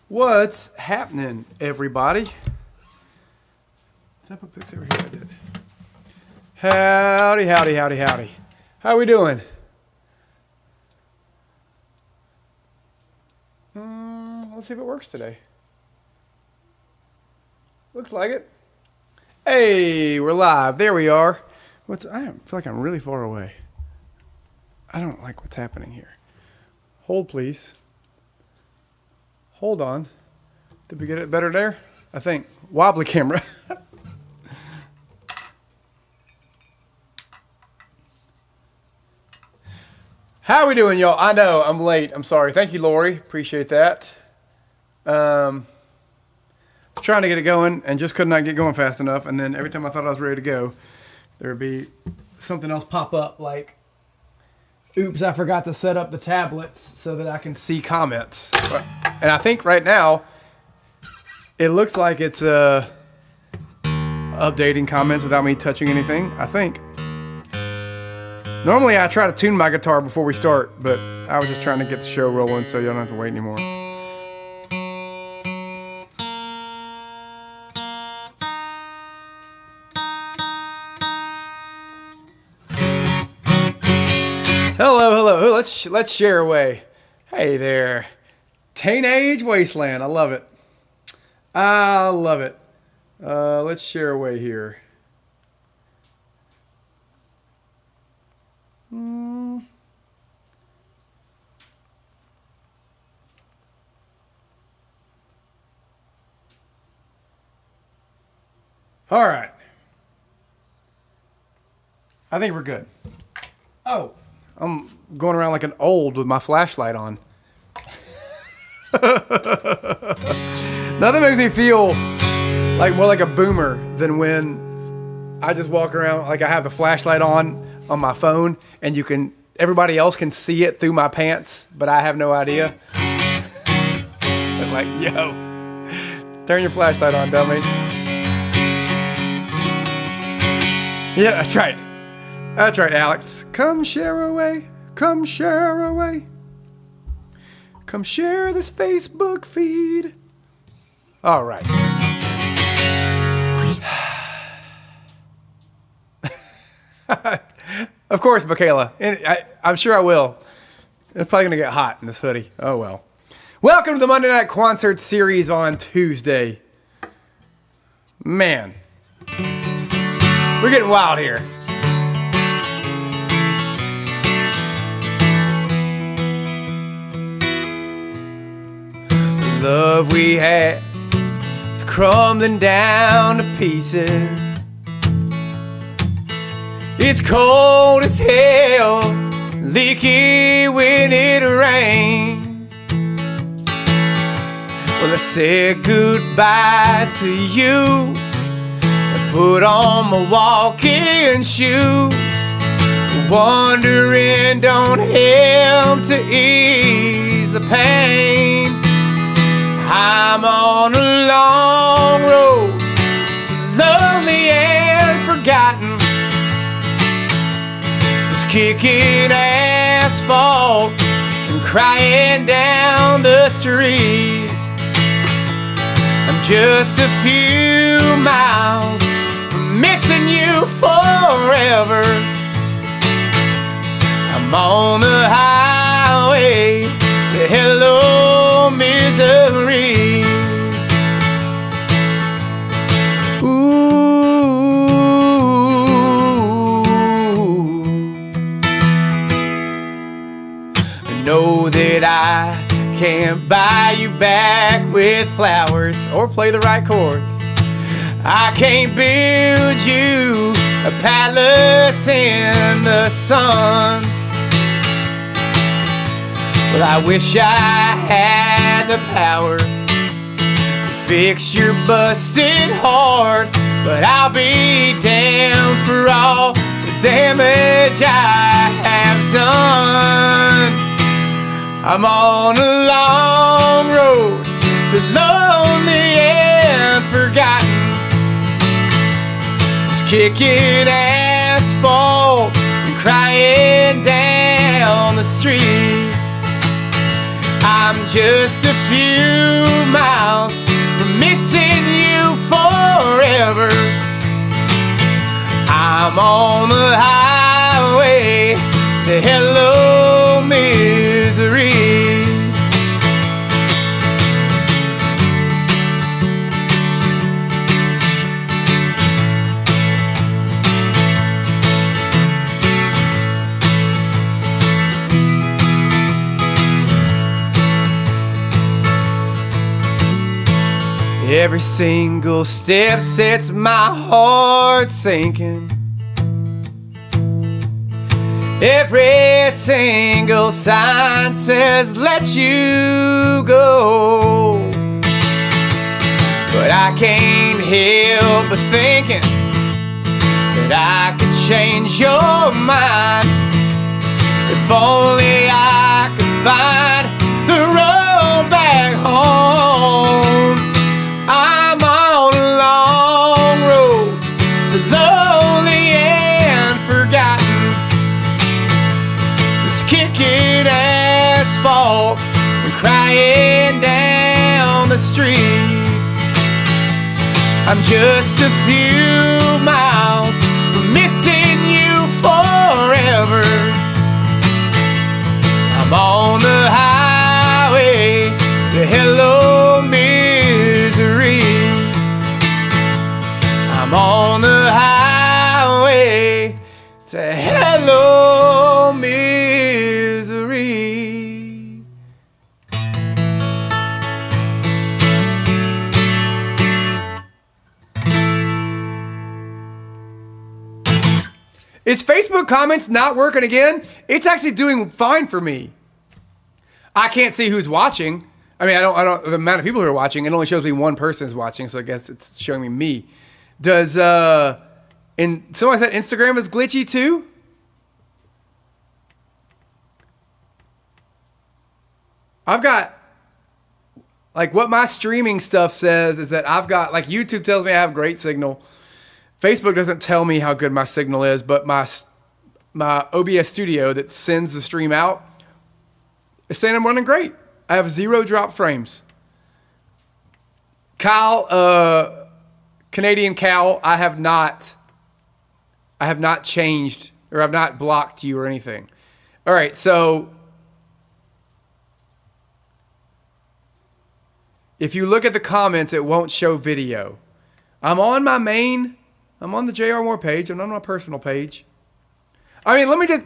What's happening, everybody? Did I put pics over here? I did. Howdy, howdy, howdy, howdy. How we doing? Let's see if it works today. Looks like it. Hey, we're live. There we are. I feel like I'm really far away. I don't like what's happening here. Hold, please. Hold on. Did we get it better there? I think. Wobbly camera. How are we doing, y'all? I know, I'm late. I'm sorry. Thank you, Lori. Appreciate that. Trying to get it going and just could not get going fast enough. And then every time I thought I was ready to go, there would be something else pop up like, oops, I forgot to set up the tablets so that I can see comments. And I think right now, it looks like it's updating comments without me touching anything, I think. Normally I try to tune my guitar before we start, but I was just trying to get the show rolling so y'all don't have to wait anymore. Hello, hello. Let's share away. Hey there. Teenage Wasteland. I love it. I love it. Let's share away here. All right. I think we're good. Oh, I'm going around like an old with my flashlight on. Nothing makes me feel like more like a boomer than when I just walk around like I have the flashlight on my phone and everybody else can see it through my pants, but I have no idea. I'm like, yo, turn your flashlight on, dummy. Yeah, that's right. That's right, Alex. Come share away. Come share away. Come share this Facebook feed. All right. Of course, Michaela. I'm sure I will. It's probably going to get hot in this hoodie. Oh, well. Welcome to the Monday Night Concert series on Tuesday. Man. We're getting wild here. The love we had is crumbling down to pieces. It's cold as hell, leaky when it rains. Well, I said goodbye to you and put on my walking shoes. Wandering don't help to ease the pain. I'm on a long road to lonely and forgotten, just kicking asphalt and crying down the street. I'm just a few miles from missing you forever. I'm on the highway to hello misery. I know that I can't buy you back with flowers or play the right chords. I can't build you a palace in the sun. Well, I wish I had the power to fix your busted heart, but I'll be damned for all the damage I have done. I'm on a long road to lonely and forgotten, just kicking asphalt and crying down the street. I'm just a few miles from missing you forever. I'm on the highway to hello misery. Every single step sets my heart sinking. Every single sign says let you go. But I can't help but thinking that I could change your mind. If only I could find the road back home. I'm on a long road, so lonely and forgotten. Just kicking asphalt and crying down the street. I'm just a few miles from missing you forever. I'm on the highway to hello misery. I'm on the highway to hello misery. Is Facebook comments not working again? It's actually doing fine for me. I can't see who's watching. I mean, I don't, the amount of people who are watching, it only shows me one person is watching, so I guess it's showing me. Does, someone said Instagram is glitchy too? I've got, like, what my streaming stuff says is that I've got, like, YouTube tells me I have great signal. Facebook doesn't tell me how good my signal is, but my OBS Studio that sends the stream out is saying I'm running great. I have 0 drop frames. Kyle, Canadian Cal, I have not changed, or I've not blocked you or anything. All right, so if you look at the comments, it won't show video. I'm on my main, I'm on the JR Moore page, I'm on my personal page. I mean, let me just,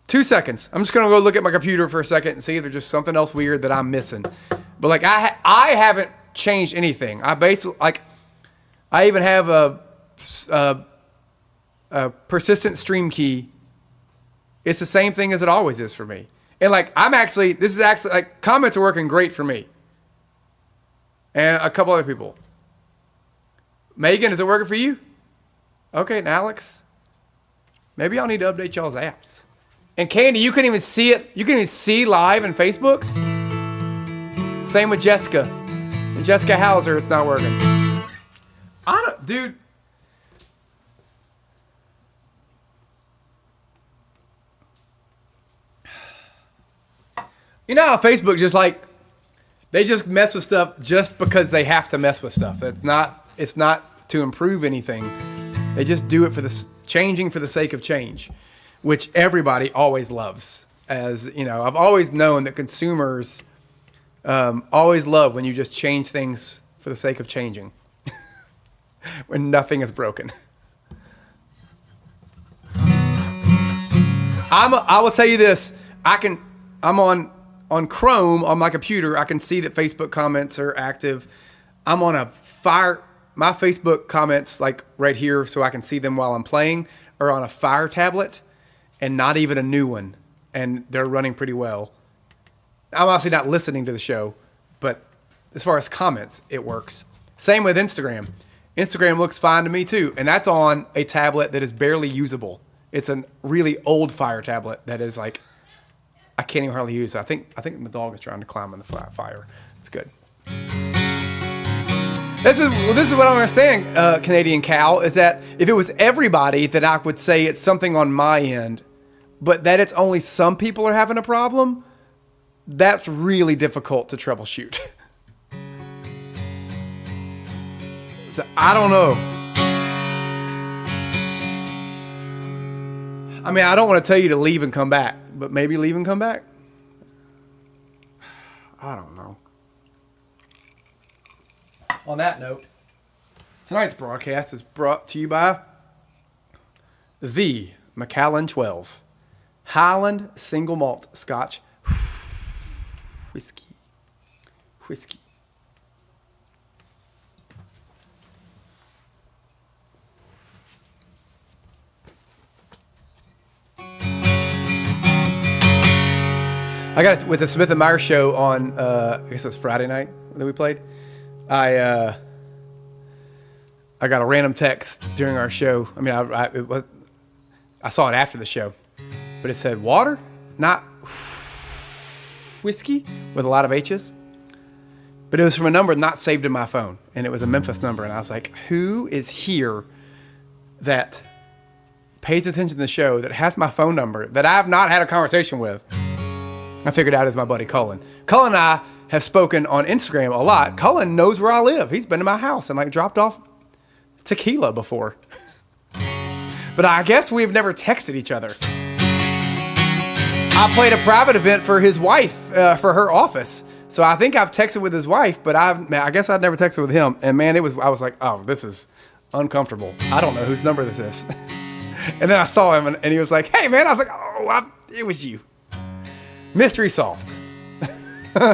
2 seconds. I'm just going to go look at my computer for a second and see if there's just something else weird that I'm missing. But like I haven't changed anything. I basically, like, I even have a persistent stream key. It's the same thing as it always is for me. And like, this is actually, like, comments are working great for me. And a couple other people. Megan, is it working for you? Okay, and Alex, maybe I'll need to update y'all's apps. And Candy, you couldn't even see it. You couldn't even see live in Facebook. Same with Jessica. And Jessica Hauser, it's not working. Dude. You know how Facebook just like, they just mess with stuff just because they have to mess with stuff. It's not to improve anything. They just do it for changing for the sake of change, which everybody always loves. As you know, I've always known that consumers always love when you just change things for the sake of changing, when nothing is broken. I will tell you this. I'm on Chrome on my computer. I can see that Facebook comments are active. I'm on my Facebook comments, like right here, so I can see them while I'm playing, are on a Fire tablet, and not even a new one, and they're running pretty well. I'm obviously not listening to the show, but as far as comments, it works. Same with Instagram. Instagram looks fine to me too, and that's on a tablet that is barely usable. It's a really old Fire tablet that is like, I can't even hardly use it. I think my dog is trying to climb on the fire. It's good. This is what I understand, Canadian Cal, is that if it was everybody, that I would say it's something on my end, but that it's only some people are having a problem, that's really difficult to troubleshoot. So I don't know. I mean, I don't want to tell you to leave and come back, but maybe leave and come back? I don't know. On that note, tonight's broadcast is brought to you by the Macallan 12 Highland Single Malt Scotch Whiskey. I got it with the Smith and Meyer show on, I guess it was Friday night that we played. I got a random text during our show. I mean, I saw it after the show, but it said water, not whiskey, with a lot of H's. But it was from a number not saved in my phone, and it was a Memphis number. And I was like, who is here that pays attention to the show, that has my phone number, that I have not had a conversation with? I figured out as my buddy Cullen. Cullen and I have spoken on Instagram a lot. Cullen knows where I live. He's been to my house and like dropped off tequila before. But I guess we've never texted each other. I played a private event for his wife, for her office. So I think I've texted with his wife, but I guess I'd never texted with him. And man, I was like, oh, this is uncomfortable. I don't know whose number this is. And then I saw him and he was like, hey man, I was like, oh, it was you. Mystery solved. All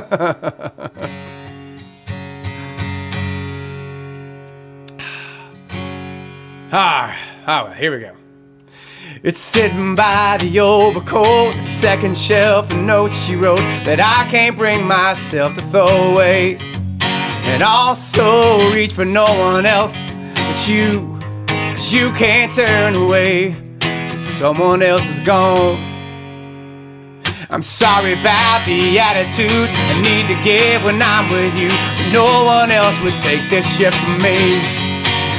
right, here we go. It's sitting by the overcoat, the second shelf, the notes she wrote that I can't bring myself to throw away. And also reach for no one else but you, 'cause you can't turn away. Someone else is gone. I'm sorry about the attitude I need to give when I'm with you, but no one else would take this shit from me.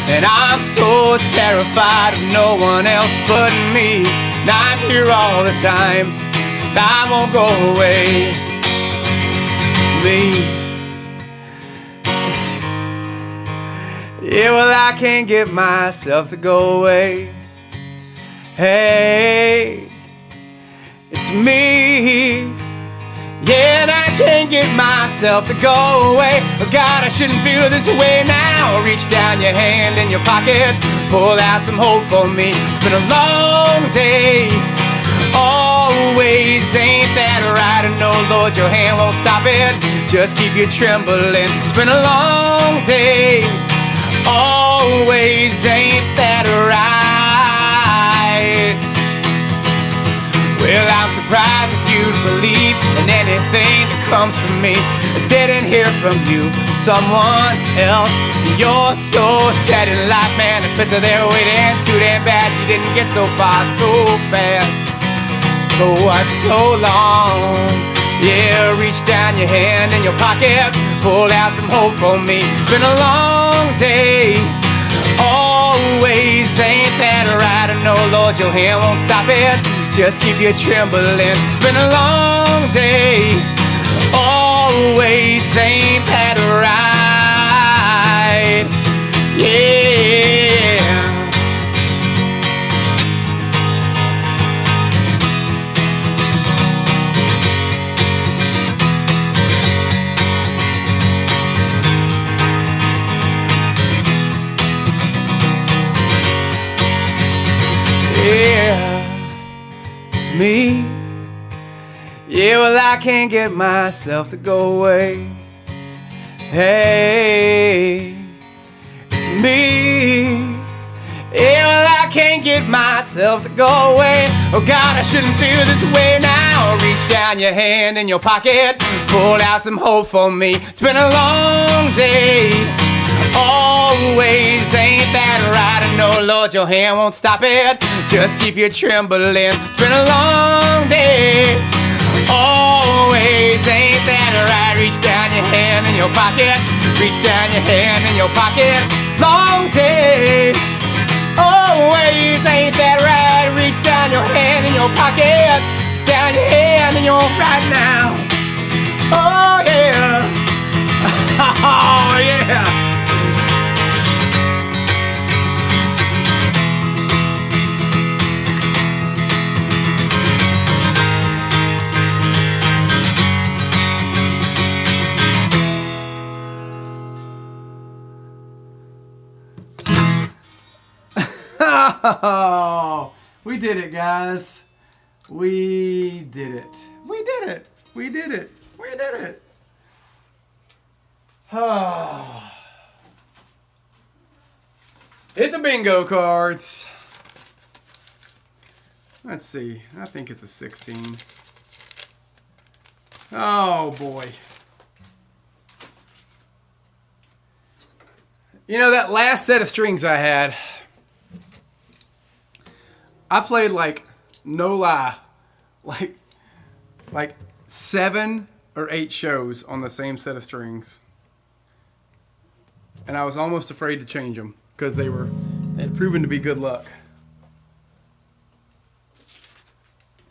And I'm so terrified of no one else but me. And I'm here all the time, I won't go away. It's me. Yeah, well, I can't get myself to go away. Hey, it's me. Yeah, and I can't get myself to go away. Oh God, I shouldn't feel this way now. Reach down your hand in your pocket, pull out some hope for me. It's been a long day, always ain't that right. And no, Lord, your hand won't stop it, just keep you trembling. It's been a long day, always ain't that right. Well, I'm surprised if you'd believe in anything that comes from me. I didn't hear from you, someone else. You're so sad in life, man. The picture there waiting too damn bad. You didn't get so far so fast. So what, so long? Yeah, reach down your hand in your pocket, pull out some hope for me. It's been a long day, always ain't that right. I know, Lord, your hand won't stop it, just keep you trembling. It's been a long day, always ain't that right. Yeah. Yeah, it's me. Yeah, well, I can't get myself to go away. Hey, it's me. Yeah, well, I can't get myself to go away. Oh God, I shouldn't feel this way now. Reach down your hand in your pocket, pull out some hope for me. It's been a long day, always ain't that right. I know, Lord, your hand won't stop it, just keep you trembling. It's been a long day, always ain't that right. Reach down your hand in your pocket, reach down your hand in your pocket. Long day, always ain't that right. Reach down your hand in your pocket, reach down your hand in your right now. Oh yeah. Oh yeah. Oh, we did it, guys. We did it. We did it. We did it. We did it. Oh. Hit the bingo cards. Let's see. I think it's a 16. Oh, boy. You know, that last set of strings I had, I played like, no lie, like 7 or 8 shows on the same set of strings. And I was almost afraid to change them because they had proven to be good luck.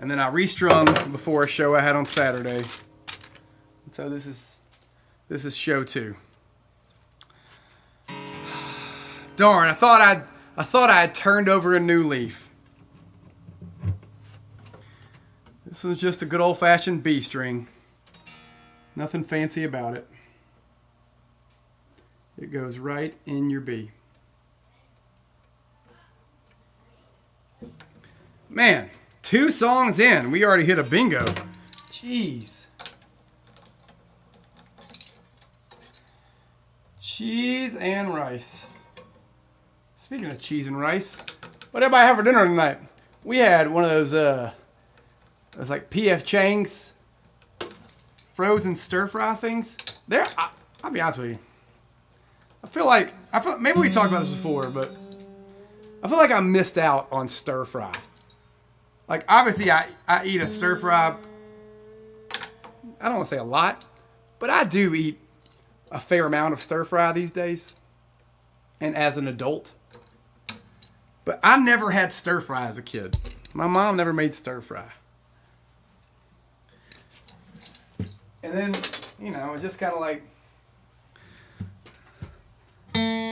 And then I restrung before a show I had on Saturday. So this is show 2. Darn, I thought I had turned over a new leaf. This was just a good old-fashioned B string. Nothing fancy about it. It goes right in your B. Man, 2 songs in, we already hit a bingo. Jeez. Cheese and rice. Speaking of cheese and rice, what did everybody have for dinner tonight? We had one of those, it was like P.F. Chang's frozen stir-fry things. I'll be honest with you. I feel like maybe we talked about this before, but I feel like I missed out on stir-fry. Like, obviously, I eat a stir-fry, I don't want to say a lot, but I do eat a fair amount of stir-fry these days, and as an adult. But I never had stir-fry as a kid. My mom never made stir-fry. And then, you know, it just kind of like,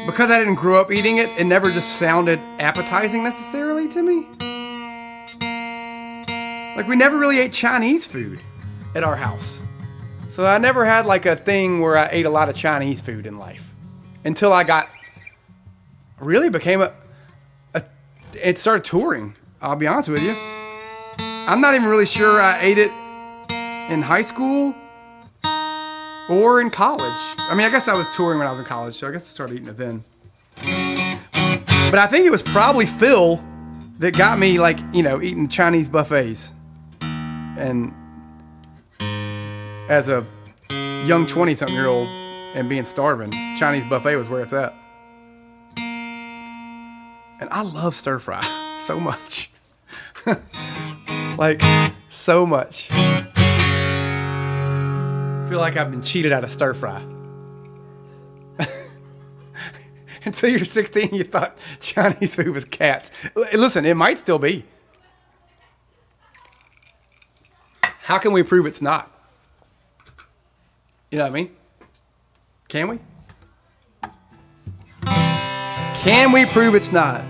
because I didn't grow up eating it, it never just sounded appetizing necessarily to me. Like, we never really ate Chinese food at our house. So I never had like a thing where I ate a lot of Chinese food in life. Until I really became it started touring, I'll be honest with you. I'm not even really sure I ate it in high school or in college. I mean, I guess I was touring when I was in college, so I guess I started eating it then. But I think it was probably Phil that got me, like, you know, eating Chinese buffets. And as a young 20-something-year-old and being starving, Chinese buffet was where it's at. And I love stir fry so much. Like, so much. I feel like I've been cheated out of stir fry. Until you're 16, you thought Chinese food was cats. Listen, it might still be. How can we prove it's not? You know what I mean? Can we? Can we prove it's not?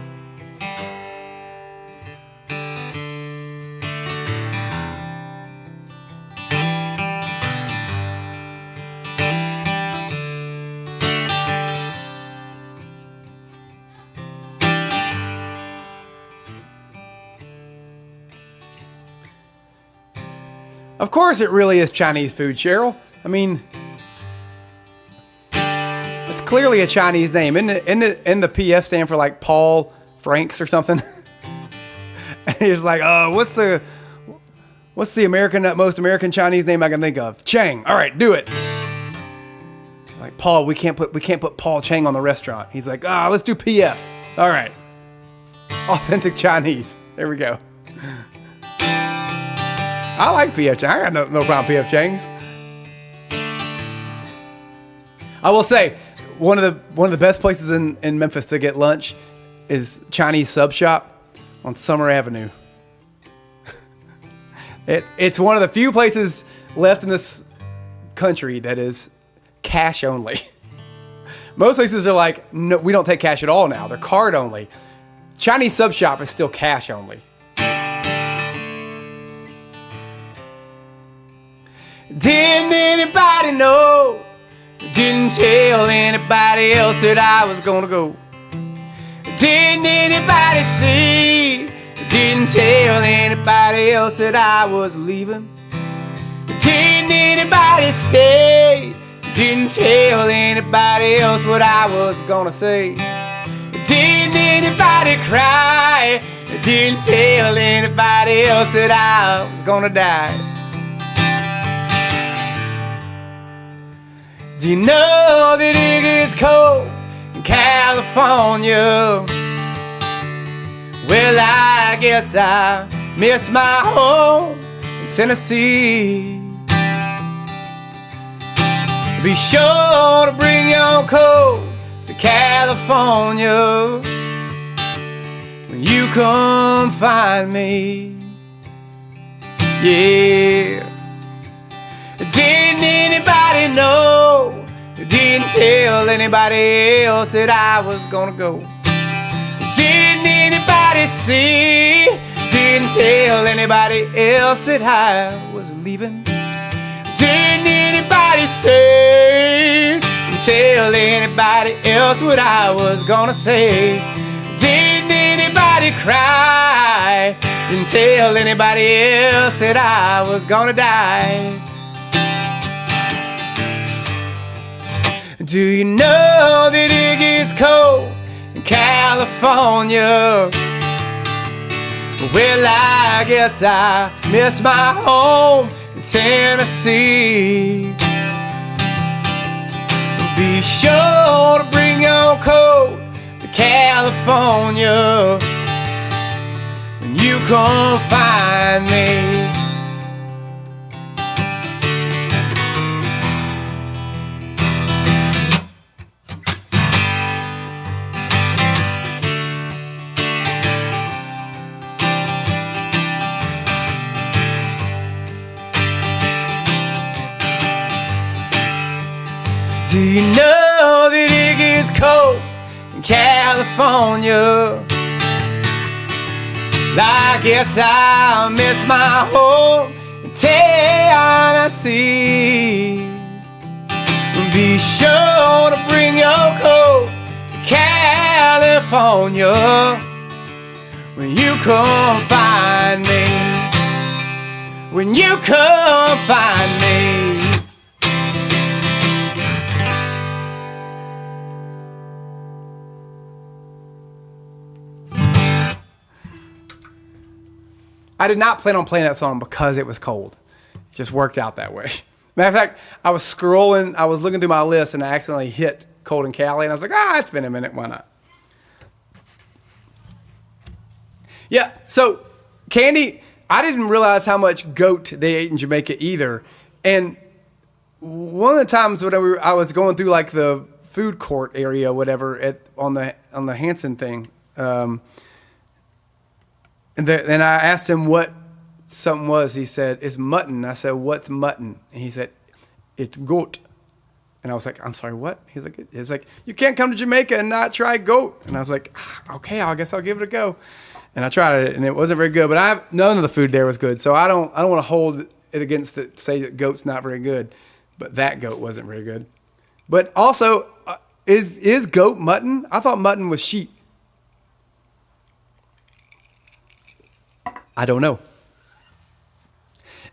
Of course it really is Chinese food, Cheryl. I mean, it's clearly a Chinese name. Isn't the PF stand for like Paul Franks or something? And he's like, what's the most American Chinese name I can think of? Chang. All right, do it. Like, Paul, we can't put Paul Chang on the restaurant. He's like, let's do PF. All right. Authentic Chinese. There we go. I like P.F. Chang. I got no problem with P.F. Chang's. I will say, one of the best places in Memphis to get lunch is Chinese Sub Shop on Summer Avenue. It's one of the few places left in this country that is cash only. Most places are like, no, we don't take cash at all now. They're card only. Chinese sub shop is still cash only. Didn't anybody know? Didn't tell anybody else that I was gonna go. Didn't anybody see? Didn't tell anybody else that I was leaving. Didn't anybody stay? Didn't tell anybody else what I was gonna say. Didn't anybody cry? Didn't tell anybody else that I was gonna die. Do you know that it gets cold in California? Well, I guess I miss my home in Tennessee. Be sure to bring your coat to California when you come find me. Yeah. Didn't anybody know? Didn't tell anybody else that I was gonna go. Didn't anybody see? Didn't tell anybody else that I was leaving. Didn't anybody stay? Didn't tell anybody else what I was gonna say. Didn't anybody cry? Didn't tell anybody else that I was gonna die. Do you know that it gets cold in California? Well, I guess I miss my home in Tennessee. Be sure to bring your coat to California when you come find me. Do you know that it gets cold in California? I guess I miss my home in Tennessee. Be sure to bring your coat to California when you come find me. When you come find me. I did not plan on playing that song because it was cold. It just worked out that way. Matter of fact, I was scrolling, I was looking through my list and I accidentally hit Cold in Cali and I was like, it's been a minute, why not? Yeah, so candy, I didn't realize how much goat they ate in Jamaica either. And one of the times whenever I was going through like the food court area, whatever, on the Hanson thing, and I asked him what something was. He said, it's mutton. I said, what's mutton? And he said, it's goat. And I was like, I'm sorry, what? He's like, you can't come to Jamaica and not try goat. And I was like, okay, I guess I'll give it a go. And I tried it, and it wasn't very good. But none of the food there was good. So I don't want to hold it against say that goat's not very good. But that goat wasn't very good. But also, is goat mutton? I thought mutton was sheep. I don't know.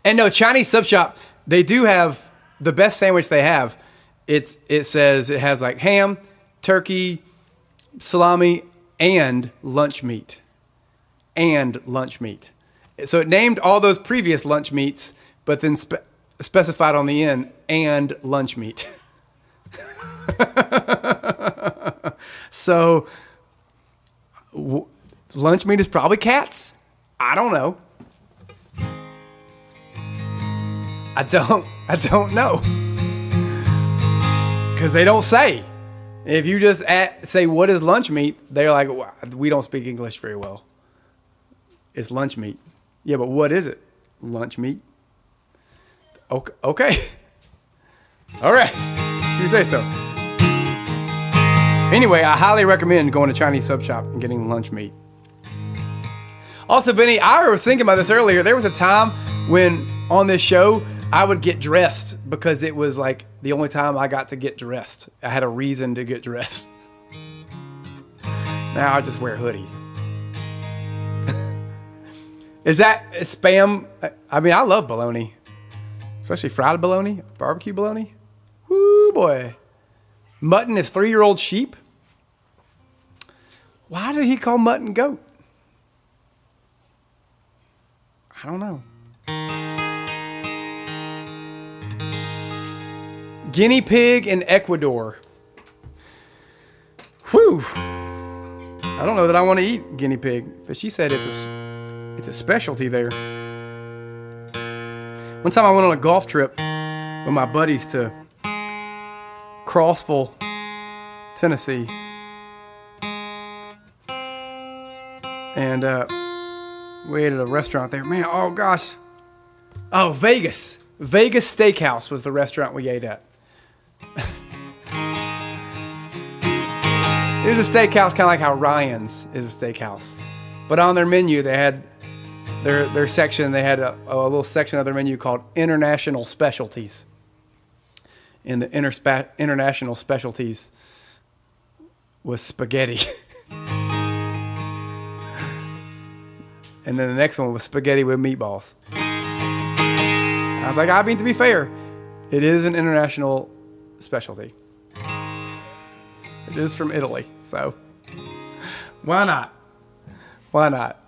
And no, Chinese sub shop, they do have the best sandwich they have. It says it has like ham, turkey, salami, and lunch meat. And lunch meat. So it named all those previous lunch meats, but then specified on the end, and lunch meat. So lunch meat is probably cats. I don't know. I don't know. Because they don't say. If you just say, what is lunch meat? They're like, well, we don't speak English very well. It's lunch meat. Yeah, but what is it? Lunch meat. Okay. All right, you say so. Anyway, I highly recommend going to Chinese sub shop and getting lunch meat. Also, Vinny, I was thinking about this earlier. There was a time when on this show, I would get dressed because it was like the only time I got to get dressed. I had a reason to get dressed. Now I just wear hoodies. Is that spam? I mean, I love bologna, especially fried bologna, barbecue bologna. Woo, boy. Mutton is 3-year-old sheep. Why did he call mutton goat? I don't know. Guinea pig in Ecuador. Whew. I don't know that I want to eat guinea pig, but she said it's a specialty there. One time I went on a golf trip with my buddies to Crossville, Tennessee. And we ate at a restaurant there. Man, oh gosh. Oh, Vegas. Vegas Steakhouse was the restaurant we ate at. It was a steakhouse kind of like how Ryan's is a steakhouse. But on their menu, they had their section, they had a little section of their menu called International Specialties. And the international specialties was spaghetti. And then the next one was spaghetti with meatballs. I was like, I mean, to be fair, it is an international specialty. It is from Italy, so why not? Why not?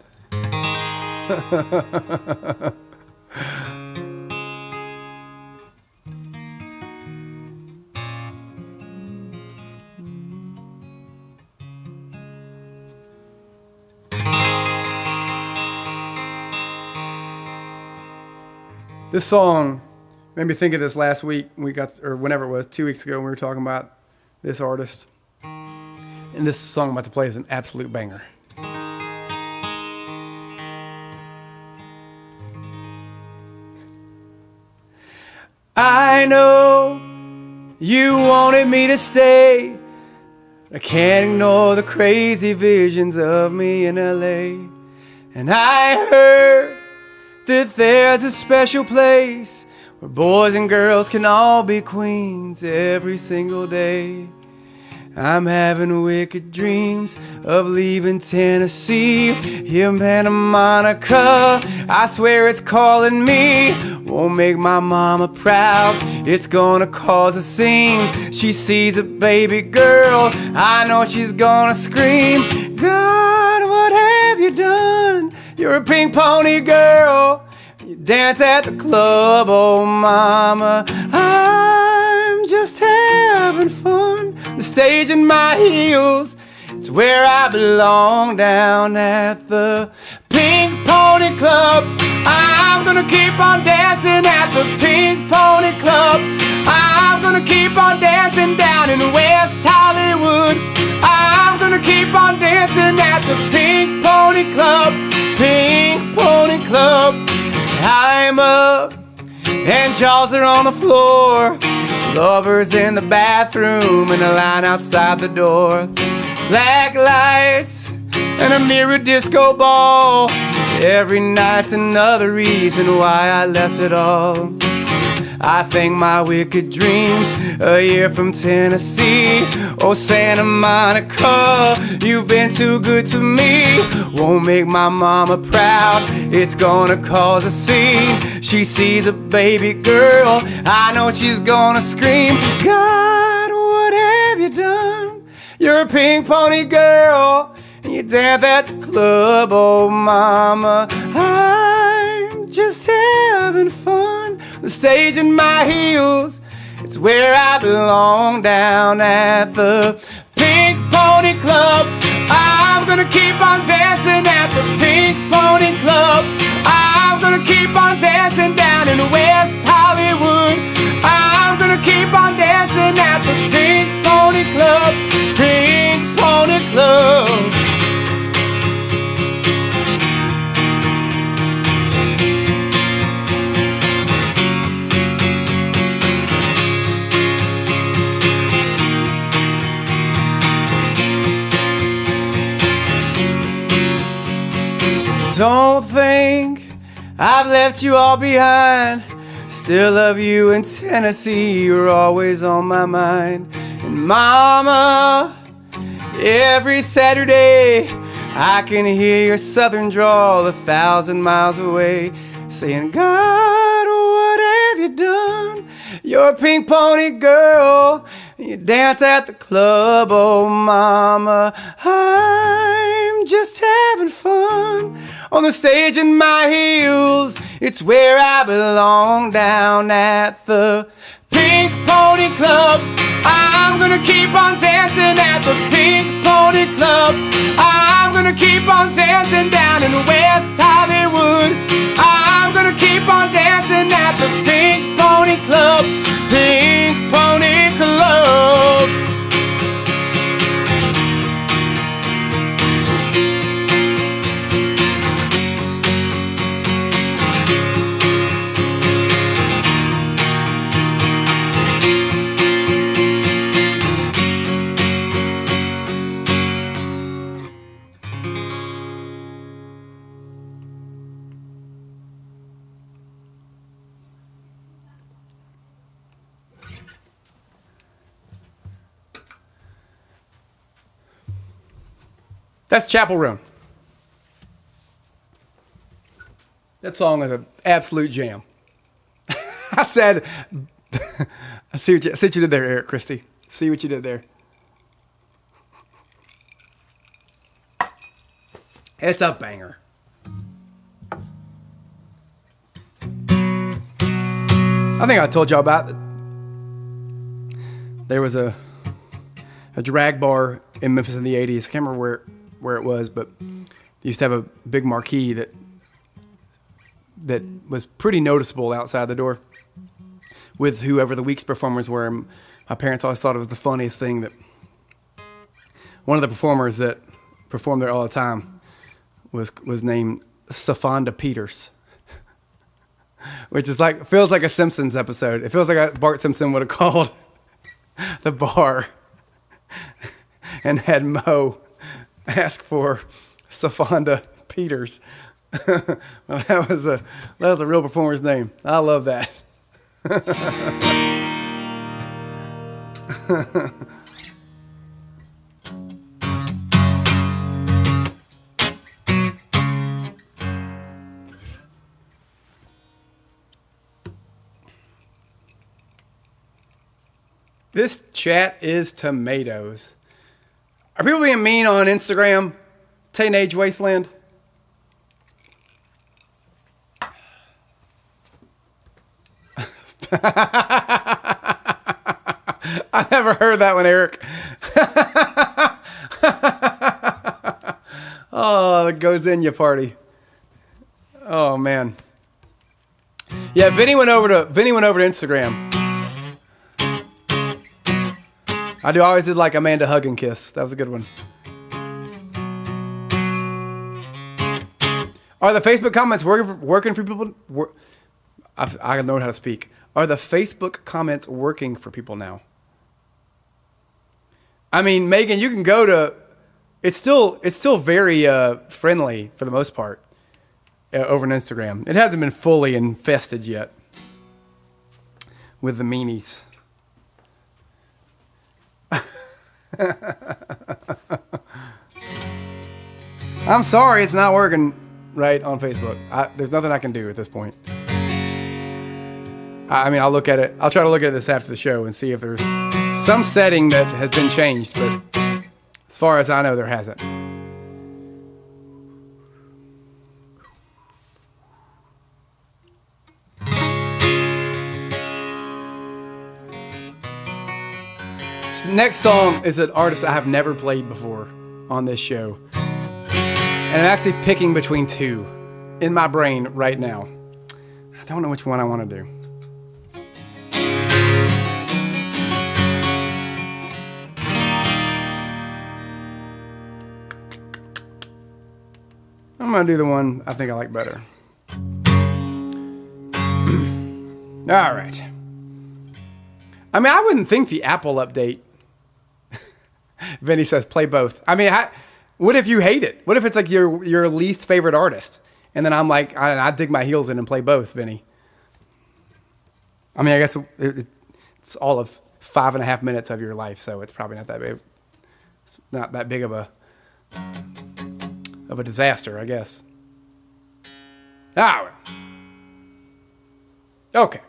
This song made me think of this last week. Or whenever it was, 2 weeks ago, when we were talking about this artist. And this song I'm about to play is an absolute banger. I know you wanted me to stay. I can't ignore the crazy visions of me in LA. And I heard that there's a special place where boys and girls can all be queens every single day. I'm having wicked dreams of leaving Tennessee. Here Santa Monica, I swear it's calling me. Won't make my mama proud, it's gonna cause a scene. She sees a baby girl, I know she's gonna scream. God, what have you done? You're a pink pony girl. You dance at the club, oh mama. I'm just having fun. The stage in my heels, it's where I belong. Down at the Pink Pony Club, I'm gonna keep on dancing at the Pink Pony Club. I'm gonna keep on dancing down in West Hollywood. I'm gonna keep on dancing at the Pink Pony Club. Pink Pony Club. I'm up and jaws are on the floor. Lovers in the bathroom and a line outside the door. Black lights and a mirror disco ball. Every night's another reason why I left it all. I think my wicked dreams a year from Tennessee. Oh, Santa Monica, you've been too good to me. Won't make my mama proud, it's gonna cause a scene. She sees a baby girl, I know she's gonna scream. God, what have you done? You're a pink pony girl, and you dance at the club, oh mama. I'm just having fun. The stage in my heels, it's where I belong. Down at the Pink Pony Club, I'm gonna keep on dancing at the Pink Pony Club. I'm gonna keep on dancing down in West Hollywood. I'm gonna keep on dancing at the Pink Pony Club. Pink Pony Club. I've left you all behind. Still love you in Tennessee. You're always on my mind. And mama, every Saturday I can hear your southern drawl 1,000 miles away, saying, God, what have you done? You're a pink pony girl. You dance at the club, oh mama. I'm just having fun on the stage in my heels. It's where I belong, down at the Pink Pony Club. I'm gonna keep on dancing at the Pink Pony Club. I'm gonna keep on dancing down in West Hollywood. I'm gonna keep on dancing at the Pink Pony Club. Pink Pony Club. That's Chapel Roan. That song is an absolute jam. I said, I see what you did there, Eric Christie. See what you did there. It's a banger. I think I told y'all about it. There was a drag bar in Memphis in the 80s. I can't remember where it was, but they used to have a big marquee that was pretty noticeable outside the door with whoever the week's performers were. My parents always thought it was the funniest thing that one of the performers that performed there all the time was named Safanda Peters, which is feels like a Simpsons episode. It feels like Bart Simpson would have called the bar and had Mo ask for Safanda Peters. Well, that was a real performer's name. I love that. This chat is tomatoes. Are people being mean on Instagram? Teenage Wasteland? I never heard that one, Eric. Oh, it goes in you party. Oh man. Yeah, Vinny went over to Instagram. I always did like Amanda Hug and Kiss. That was a good one. Are the Facebook comments working for people? I learned how to speak. Are the Facebook comments working for people now? I mean, Megan, you can go to. It's still very friendly for the most part over on Instagram. It hasn't been fully infested yet with the meanies. I'm sorry, it's not working right on Facebook. There's nothing I can do at this point. I mean, I'll look at it. I'll try to look at this after the show and see if there's some setting that has been changed, but as far as I know, there hasn't. This next song is an artist I have never played before on this show. And I'm actually picking between two in my brain right now. I don't know which one I want to do. I'm going to do the one I think I like better. All right. I mean, I wouldn't think the Apple update. Vinny says, play both. I mean, what if you hate it? What if it's like your least favorite artist? And then I'm like, I dig my heels in and play both, Vinny. I mean, I guess it's all of 5.5 minutes of your life, so it's probably not that big. It's not that big of a disaster, I guess. Ah, well. Okay.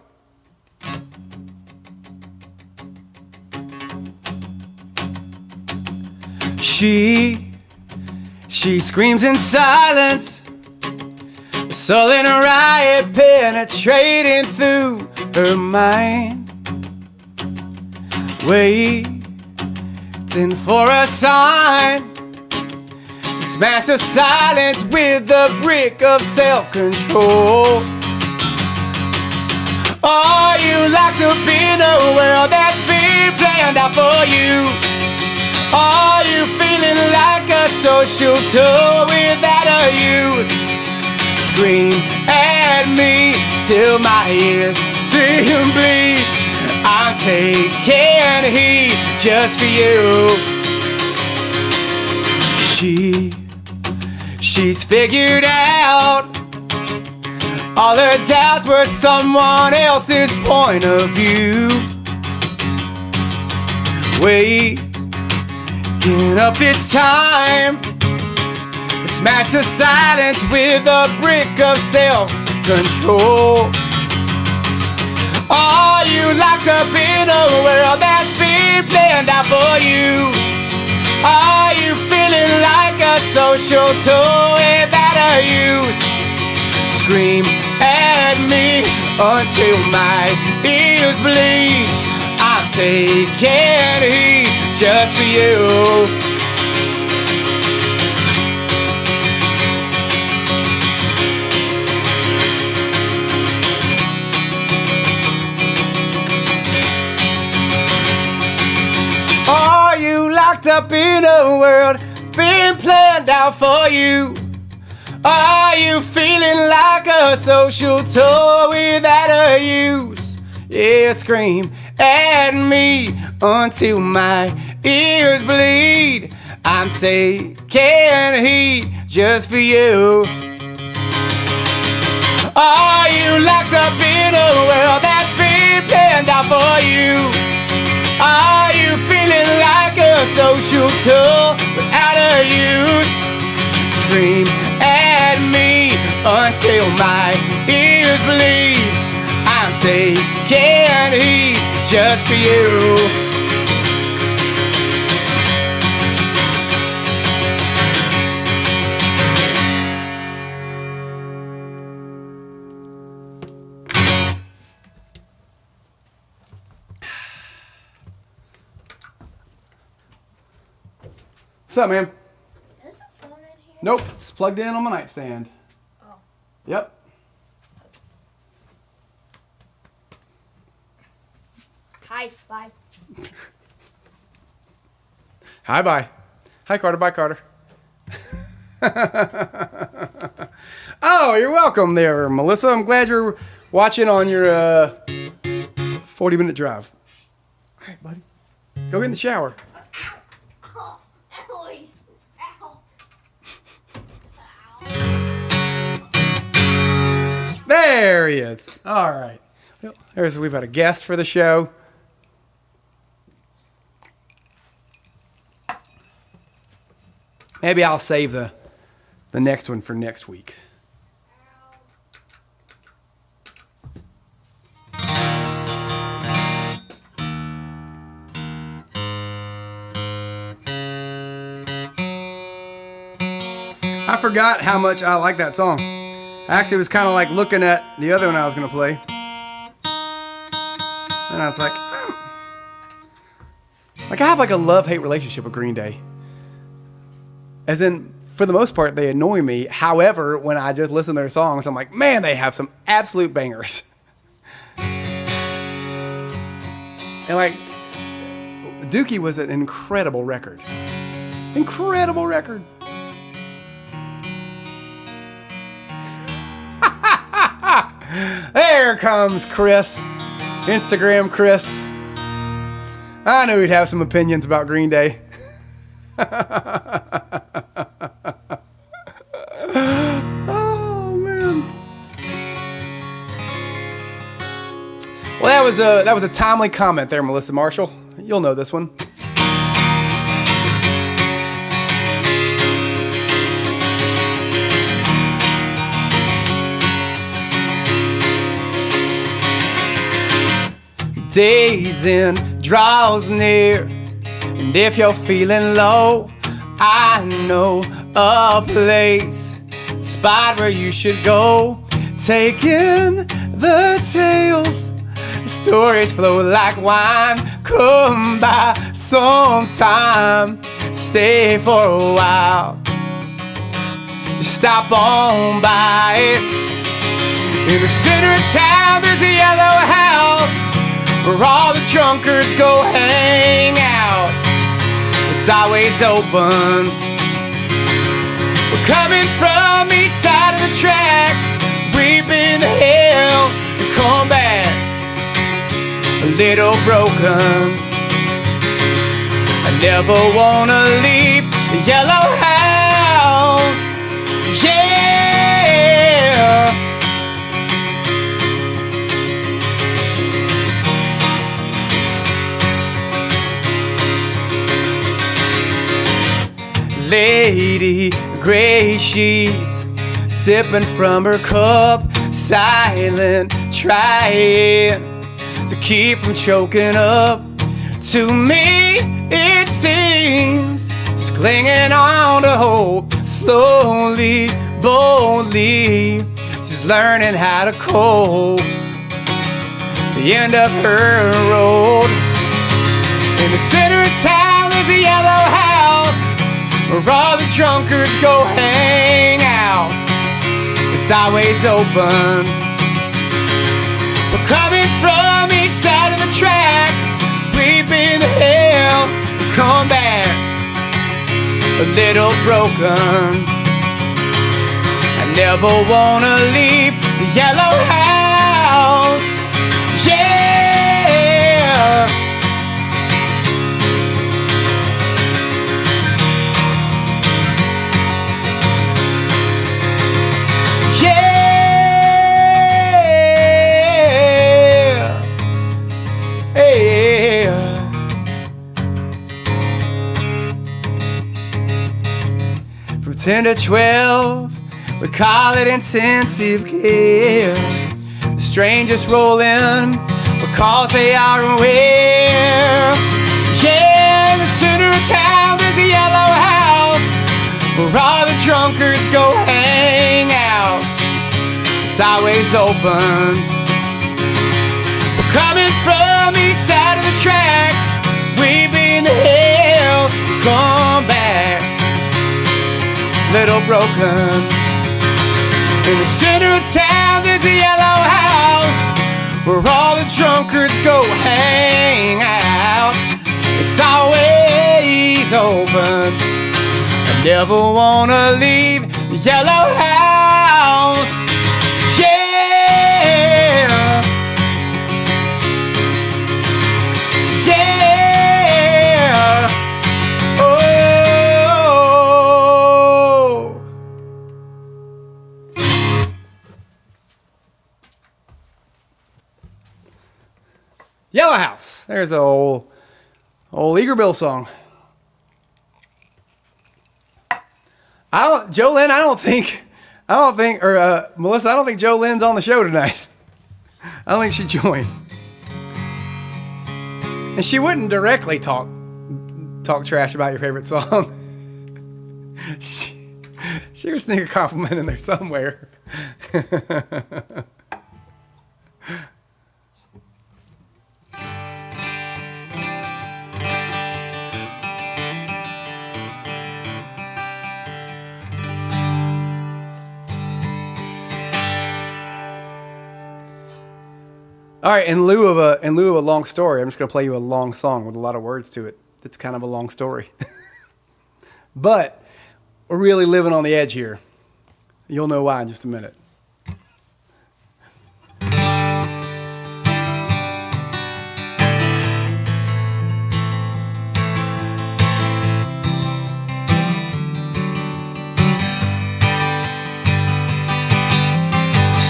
She screams in silence, a sullen riot penetrating through her mind, waiting for a sign to smash the silence with the brick of self-control. Are you locked up in a world that's been planned out for you? Are you feeling like a social tool without a use? Scream at me till my ears bleed. I'm taking heat just for you. She's figured out all her doubts were someone else's point of view. Waking up, it's time to smash the silence with a brick of self-control. Are you locked up in a world that's been planned out for you? Are you feeling like a social tool without a use? Scream at me until my ears bleed. I'm taking heat just for you. Are you locked up in a world that's been planned out for you? Are you feeling like a social tool without a use? Yeah, scream at me until my ears bleed. I'm taking heat just for you. Are you locked up in a world that's been planned out for you? Are you feeling like a social tool without a use? Scream at me until my ears bleed. I'm taking heat just for you. What's up, man? Is the phone in here? Nope, it's plugged in on my nightstand. Oh. Yep. Hi, bye. Hi, bye. Hi, Carter. Bye, Carter. Oh, you're welcome there, Melissa. I'm glad you're watching on your 40-minute drive. All right, buddy. Go get in the shower. Ow. Ow. Ow. There he is. All right. Well, we've had a guest for the show. Maybe I'll save the next one for next week. I forgot how much I like that song. I actually was kind of like looking at the other one I was going to play. And I was like, I have like a love-hate relationship with Green Day. As in, for the most part, they annoy me. However, when I just listen to their songs, I'm like, man, they have some absolute bangers. And like, Dookie was an incredible record. Incredible record. There comes Chris. Instagram Chris. I knew he'd have some opinions about Green Day. Oh, Well, that was a timely comment there, Melissa Marshall. You'll know this one. Days end, draws near, and if you're feeling low, I know a place, a spot where you should go. Take in the tales, stories flow like wine. Come by sometime, stay for a while. Just stop on by it. In the center of town, there's a yellow house where all the drunkards go hang out. It's always open. We're coming from each side of the track. We've been to hell and come back a little broken. I never wanna leave the yellow house. Yeah. Lady gray, she's sipping from her cup, silent, trying to keep from choking up. To me, it seems she's clinging on to hope. Slowly, boldly, she's learning how to cope. The end of her road. In the center of town is a yellow house where all the drunkards go hang out. It's always open. We're coming from each side of the track. We've been to hell, come back a little broken. I never wanna leave the yellow house. Yeah. From 10 to 12, we call it intensive care. The strangers roll in because they are aware. Yeah, in the center of town there's a yellow house where all the drunkards go hang out. It's always open. We're coming from each side of the track. We've been to hell, come back little broken. In the center of town there's a yellow house where all the drunkards go hang out. It's always open. I never wanna leave the yellow house. Yeah. Yeah. Oh. Yellow House. There's an old Eager Bill song. Jolynn, I don't think, or Melissa, I don't think Jolynn's on the show tonight. I don't think she joined. And she wouldn't directly talk trash about your favorite song. She would sneak a compliment in there somewhere. All right, in lieu of a long story, I'm just going to play you a long song with a lot of words to it. It's kind of a long story. But we're really living on the edge here. You'll know why in just a minute.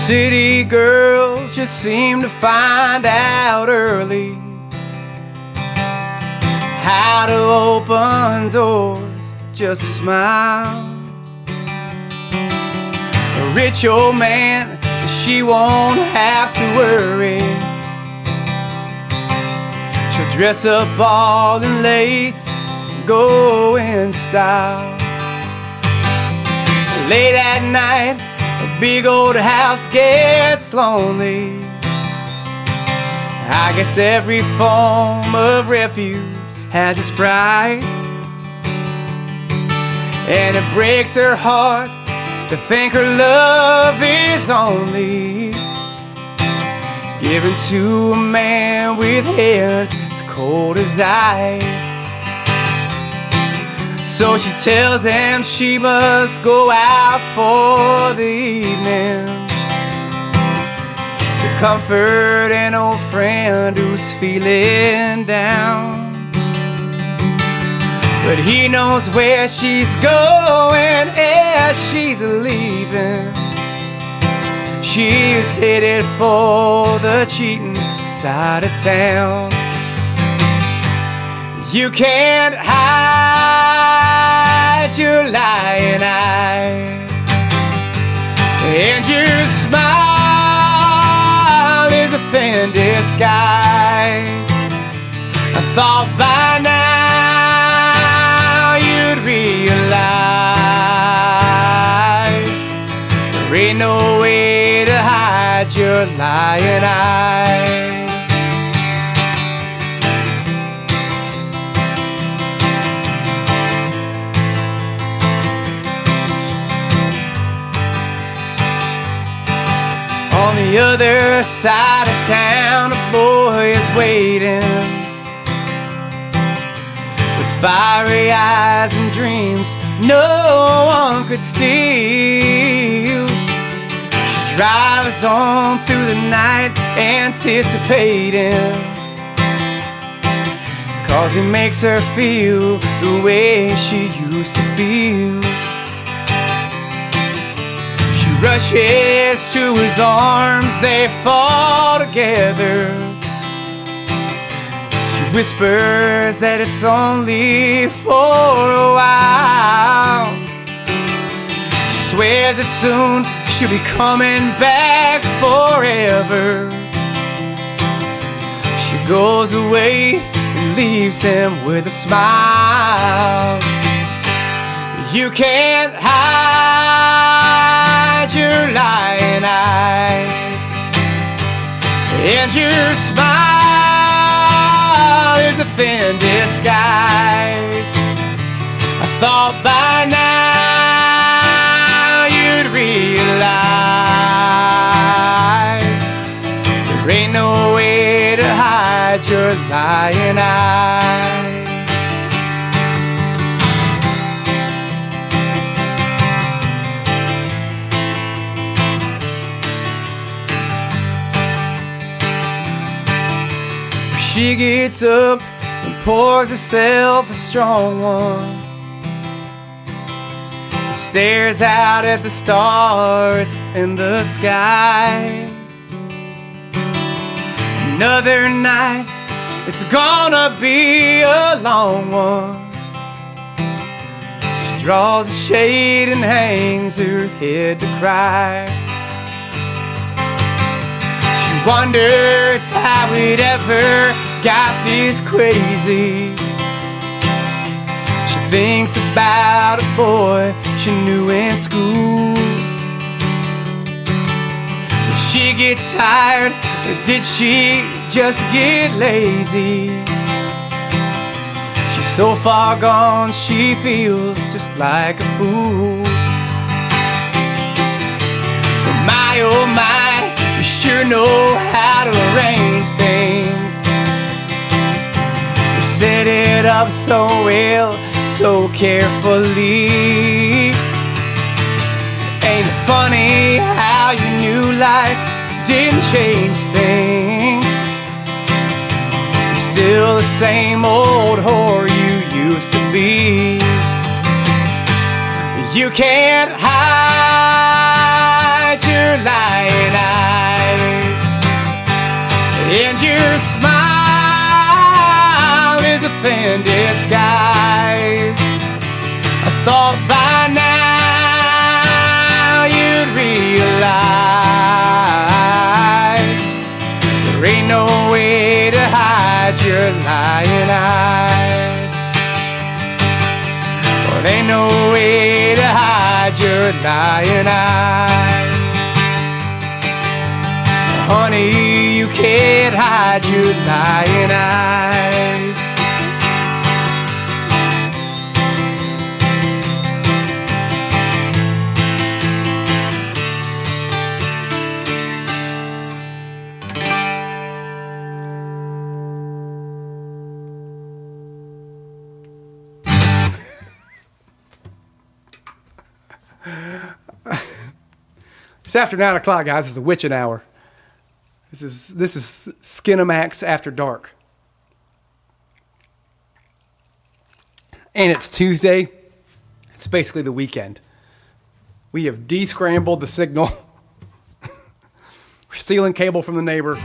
City girls just seem to find out early how to open doors with just a smile. A rich old man, she won't have to worry. She'll dress up all in lace, go in style. Late at night, a big old house gets lonely. I guess every form of refuge has its price, and it breaks her heart to think her love is only given to a man with hands as cold as ice. So she tells him she must go out for the evening to comfort an old friend who's feeling down. But he knows where she's going as she's leaving. She's headed for the cheating side of town. You can't hide your lying eyes, and your smile is a thin disguise. I thought by now you'd realize there ain't no way to hide your lying eyes. On the other side of town, a boy is waiting with fiery eyes and dreams no one could steal. She drives on through the night anticipating, 'cause he makes her feel the way she used to feel. She rushes to his arms, they fall together. She whispers that it's only for a while. She swears that soon she'll be coming back forever. She goes away and leaves him with a smile. You can't hide your lying eyes, and your smile is a thin disguise. I thought by now you'd realize there ain't no way to hide your lying eyes. She gets up and pours herself a strong one, and stares out at the stars in the sky. Another night, it's gonna be a long one. She draws a shade and hangs her head to cry. She wonders how it ever got this crazy. She thinks about a boy she knew in school. Did she get tired, or did she just get lazy? She's so far gone, she feels just like a fool. But my oh my, you sure know how to arrange things. You set it up so well, so carefully. Ain't it funny how your new life didn't change things? You're still the same old whore you used to be. You can't hide your lying eyes, And your smile is a thin disguise. I thought by now you'd realize there ain't no way to hide your lying eyes. Well, there ain't no way to hide your lying eyes. Honey, you can't hide your lying eyes. It's after 9 o'clock, guys. It's the witching hour. This is Skinamax After Dark. And it's Tuesday. It's basically the weekend. We have de-scrambled the signal. We're stealing cable from the neighbor.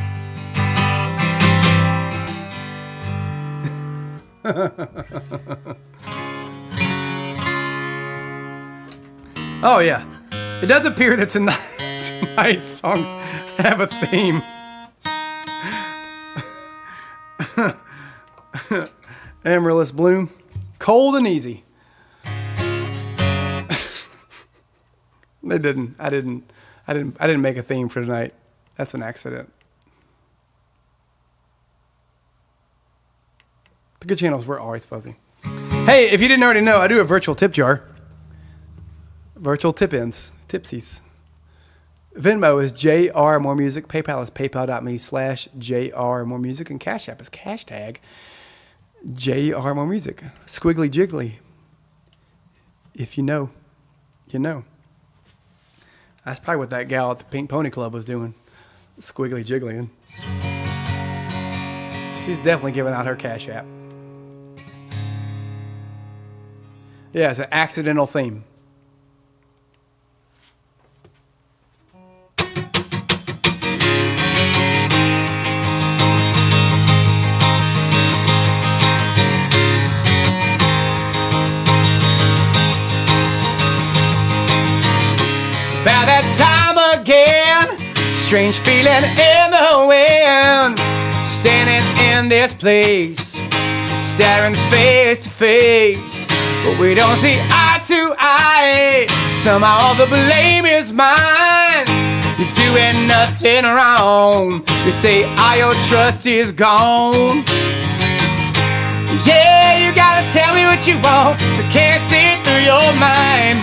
Oh yeah. It does appear that tonight's songs have a theme. Amaryllis Bloom, Cold and Easy. They didn't. I didn't make a theme for tonight. That's an accident. The good channels were always fuzzy. Hey, if you didn't already know, I do a virtual tip jar. Virtual tip-ins, tipsies. Venmo is JRMooreMusic. PayPal is paypal.me/JRMooreMusic. And Cash App is hashtag JRMooreMusic. Squiggly jiggly. If you know, you know. That's probably what that gal at the Pink Pony Club was doing. Squiggly jiggling. She's definitely giving out her Cash App. Yeah, it's an accidental theme. About that time again, strange feeling in the wind, standing in this place, staring face to face, but we don't see eye to eye. Somehow the blame is mine. You're doing nothing wrong. You say all your trust is gone. Yeah, you gotta tell me what you want, so can't think through your mind.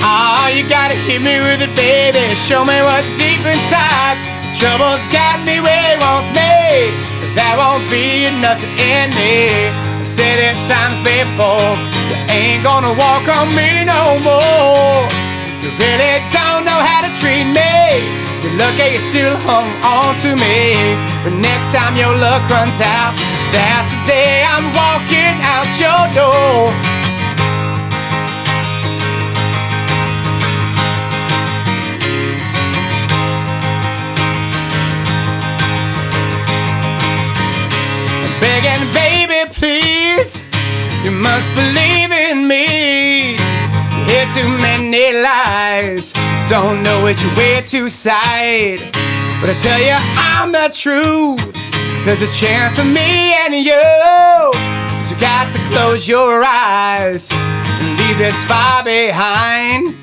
Oh, you gotta hit me with it, baby. Show me what's deep inside. Trouble's got me where it wants me, but that won't be enough to end me. I said it times before, you ain't gonna walk on me no more. You really don't know how to treat me. You're lucky you still hung on to me. But next time your luck runs out, that's the day I'm walking out your door. Begging, baby, please, you must believe in me. You hear too many lies, don't know which way to side. But I tell you, I'm the truth. There's a chance for me and you. But you got to close your eyes and leave this far behind.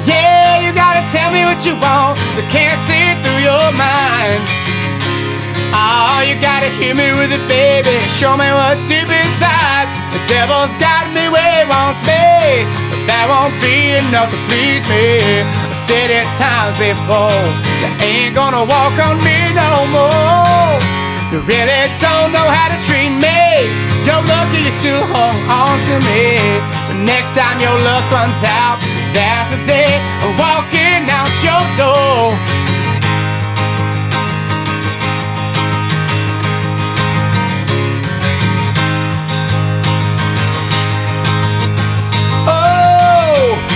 Yeah, you gotta tell me what you want, so can't see it through your mind. Oh, you gotta hear me with it, baby. Show me what's deep inside. The devil's got me where he wants me, but that won't be enough to please me. I said it times before, you ain't gonna walk on me no more. You really don't know how to treat me. You're lucky you still hung on to me. But next time your luck runs out, that's the day I'm walking out your door.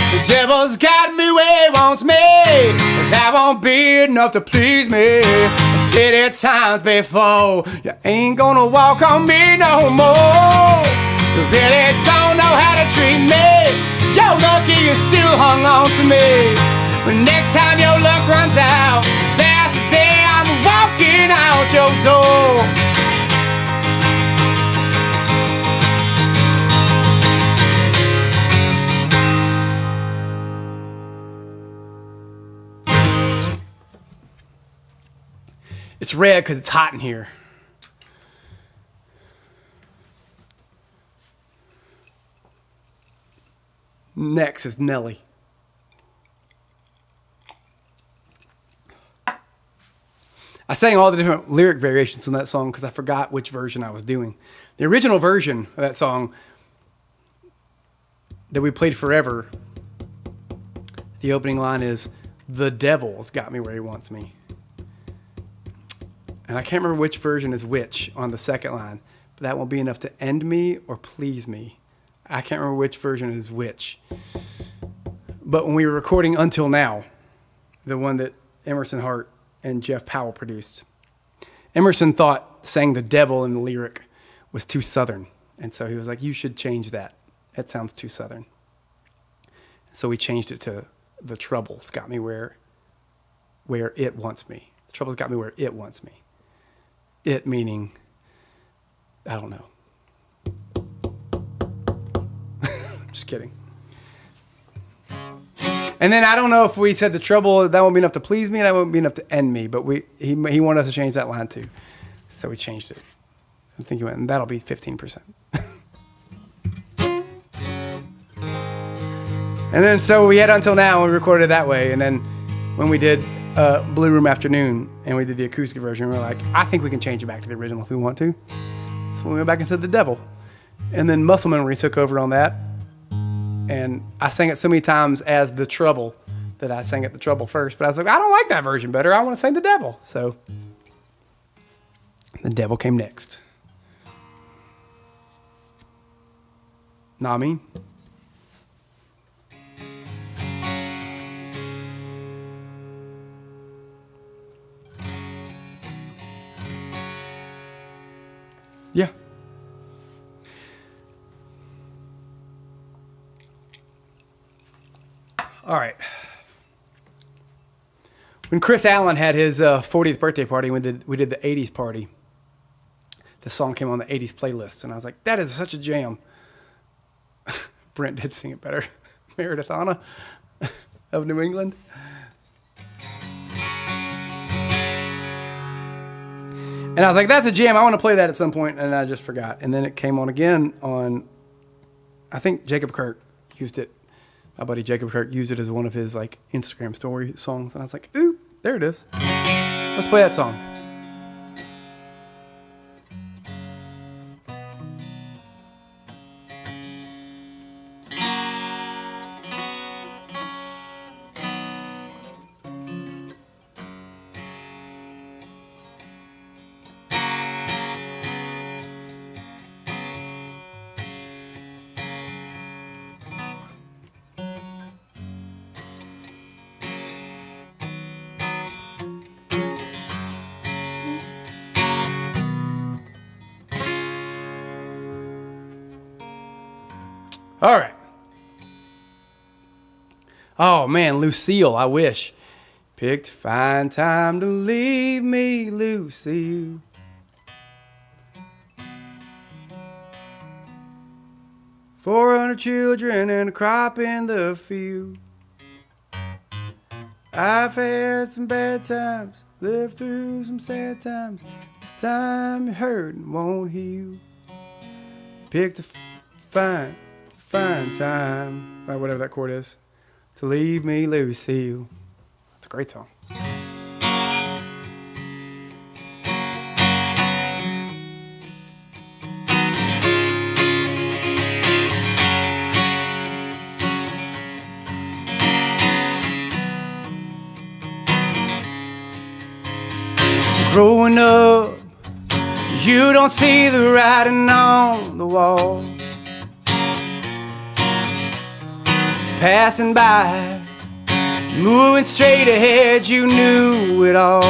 The devil's got me where he wants me, but that won't gonna be enough to please me. I said it times before, you ain't gonna walk on me no more. You really don't know how to treat me. You're lucky you still hung on to me. But next time your luck runs out, that's the day I'm walking out your door. It's red because it's hot in here. Next is Nelly. I sang all the different lyric variations on that song because I forgot which version I was doing. The original version of that song that we played forever, the opening line is, "The devil's got me where he wants me." And I can't remember which version is which on the second line, but that won't be enough to end me or please me. I can't remember which version is which. But when we were recording Until Now, the one that Emerson Hart and Jeff Powell produced, Emerson thought saying the devil in the lyric was too Southern. And so he was like, you should change that. That sounds too Southern. So we changed it to the trouble's got me where it wants me. The trouble's got me where it wants me. It meaning, I don't know. Just kidding. And then I don't know if we said the trouble, that won't be enough to please me, that won't be enough to end me, but he wanted us to change that line too. So we changed it. I think he went, and that'll be 15%. And then so we had Until Now, and we recorded it that way. And then when we did Blue Room Afternoon, and we did the acoustic version, we were like, I think we can change it back to the original if we want to. So we went back and said the devil. And then Muscle Memory took over on that. And I sang it so many times as the trouble that I sang it the trouble first. But I was like, I don't like that version better. I want to sing the devil. So the devil came next. Know what I mean? Yeah. All right. When Chris Allen had his 40th birthday party, we did the 80s party. The song came on the 80s playlist, and I was like, that is such a jam. Brent did sing it better. Meredith Anna of New England. And I was like, that's a jam. I want to play that at some point, and I just forgot. And then it came on again on, I think Jacob Kirk used it. My buddy Jacob Kirk used it as one of his like Instagram story songs. And I was like, ooh, there it is. Let's play that song. All right. Oh, man, Lucille, I wish. Picked a fine time to leave me, Lucille. $400 children and a crop in the field. I've had some bad times, lived through some sad times. This time it hurt and won't heal. Picked a fine time, or whatever that chord is, to leave me, Lucille. It's a great song. Growing up, you don't see the writing on the wall. Passing by, moving straight ahead, you knew it all.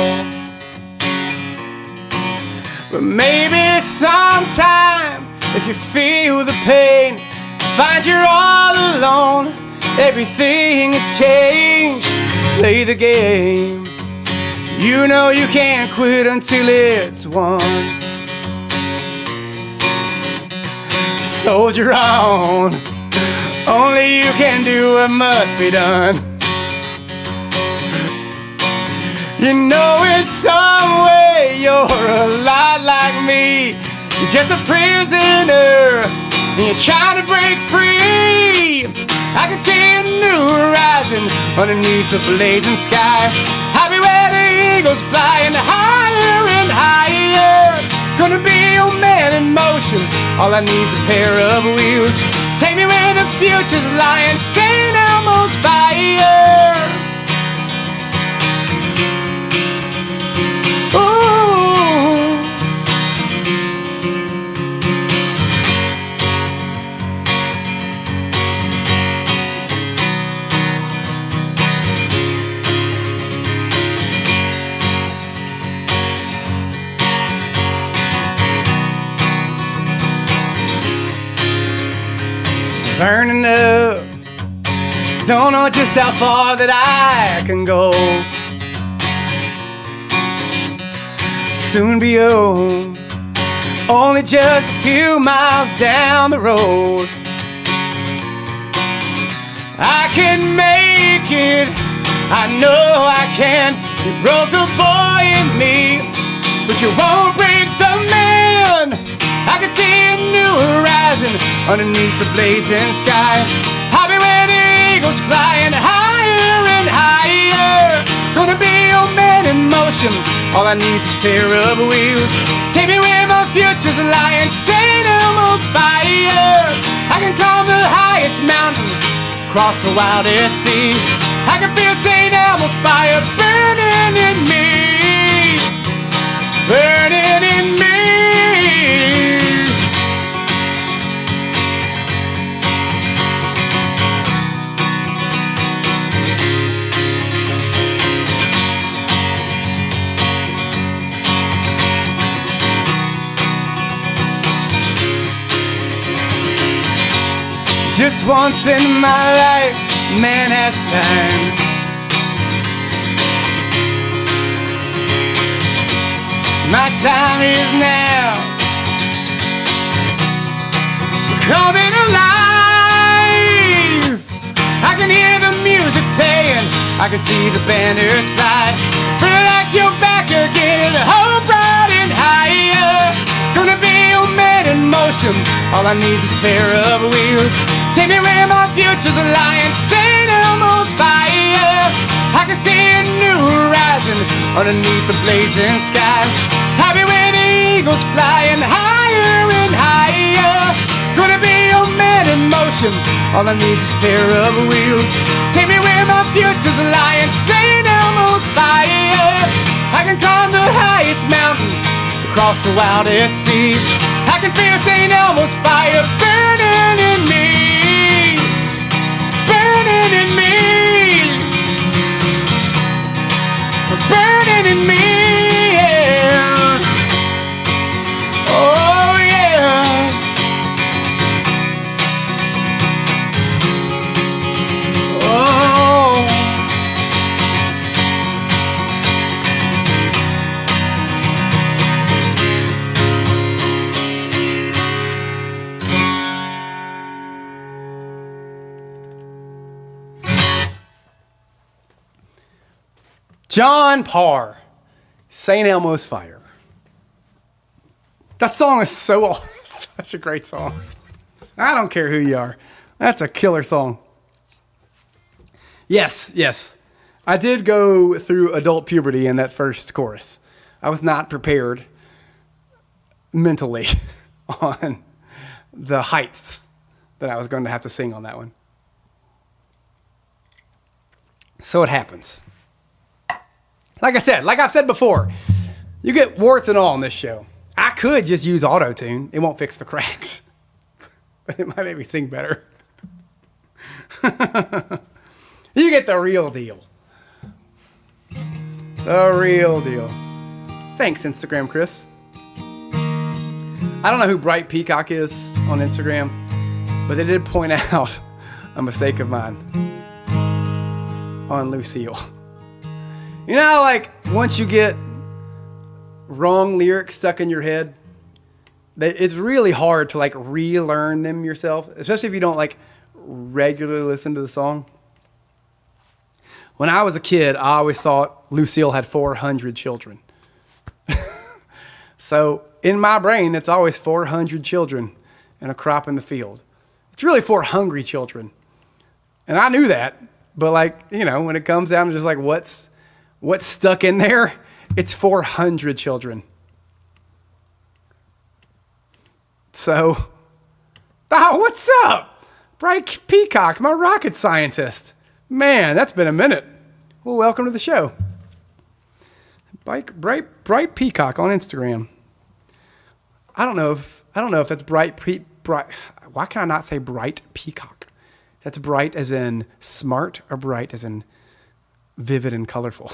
But maybe sometime, if you feel the pain, find you're all alone, everything has changed. Play the game. You know you can't quit until it's won. Soldier on. Only you can do what must be done. You know in some way you're a lot like me. You're just a prisoner and you're trying to break free. I can see a new horizon underneath the blazing sky. I'll be where the eagles flying higher and higher. Gonna be your man in motion. All I need's a pair of wheels. Take me where the future's lying. St. Elmo's fire. Ooh. Burning up, don't know just how far that I can go. Soon be home, only just a few miles down the road. I can make it, I know I can. You broke the boy in me, but you won't break the man. I can see a new horizon underneath the blazing sky. I'll be where the eagles flying higher and higher. Gonna be your man in motion. All I need is a pair of wheels. Take me where my future's lying. St. Elmo's fire. I can climb the highest mountain, cross the wildest sea. I can feel St. Elmo's fire burning in me, burning in me. Just once in my life, man has time. My time is now. Coming alive. I can hear the music playing, I can see the banners fly. Feel like you're back again, hope riding higher. Gonna be your man in motion. All I need is a pair of wheels. Take me where my future's lying. St. Elmo's fire. I can see a new horizon underneath the blazing sky. I'll be where the eagles flying higher and higher. Gonna be your man in motion. All I need is a pair of wheels. Take me where my future's lying. St. Elmo's fire. I can climb the highest mountain, across the wildest sea. I can feel St. Elmo's fire burning in me, burning in me, burning in me, yeah. Oh yeah. Oh. John Parr, St. Elmo's Fire. That song is such a great song. I don't care who you are. That's a killer song. Yes. I did go through adult puberty in that first chorus. I was not prepared mentally on the heights that I was going to have to sing on that one. So it happens. Like I've said before, you get warts and all on this show. I could just use auto-tune. It won't fix the cracks. But it might make me sing better. You get the real deal. The real deal. Thanks, Instagram Chris. I don't know who Bright Peacock is on Instagram, but they did point out a mistake of mine on Lucille. You know, like, once you get wrong lyrics stuck in your head, it's really hard to, like, relearn them yourself, especially if you don't, like, regularly listen to the song. When I was a kid, I always thought Lucille had 400 children. So in my brain, it's always 400 children and a crop in the field. It's really 4 hungry children. And I knew that, but, like, you know, when it comes down to just like what's stuck in there, it's 400 children. So, what's up? Bright Peacock, my rocket scientist. Man, that's been a minute. Well, welcome to the show. Bright Peacock on Instagram. I don't know if that's bright. Why can I not say Bright Peacock? That's bright as in smart or bright as in vivid and colorful.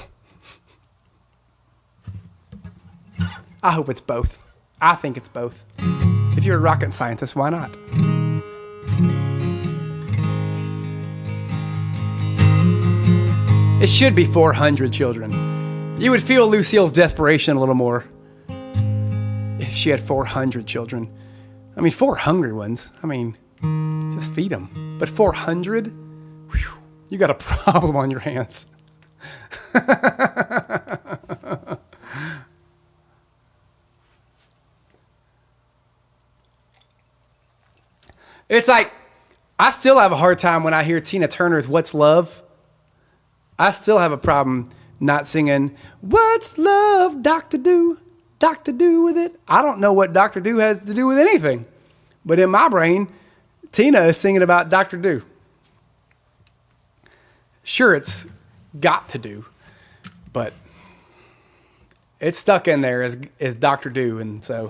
I hope it's both. I think it's both. If you're a rocket scientist, why not? It should be 400 children. You would feel Lucille's desperation a little more if she had 400 children. I mean, 4 hungry ones. I mean, just feed them. But 400? Whew, you got a problem on your hands. It's like, I still have a hard time when I hear Tina Turner's What's Love. I still have a problem not singing, What's Love, Dr. Do? Dr. Do with it? I don't know what Dr. Do has to do with anything. But in my brain, Tina is singing about Dr. Do. Sure, it's got to do, but it's stuck in there as Dr. Do, and so.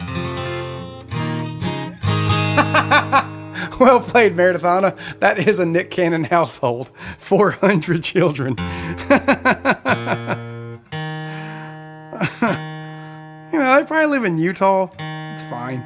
Well played, Meredithana. That is a Nick Cannon household. 400 children. You know, they probably live in Utah. It's fine.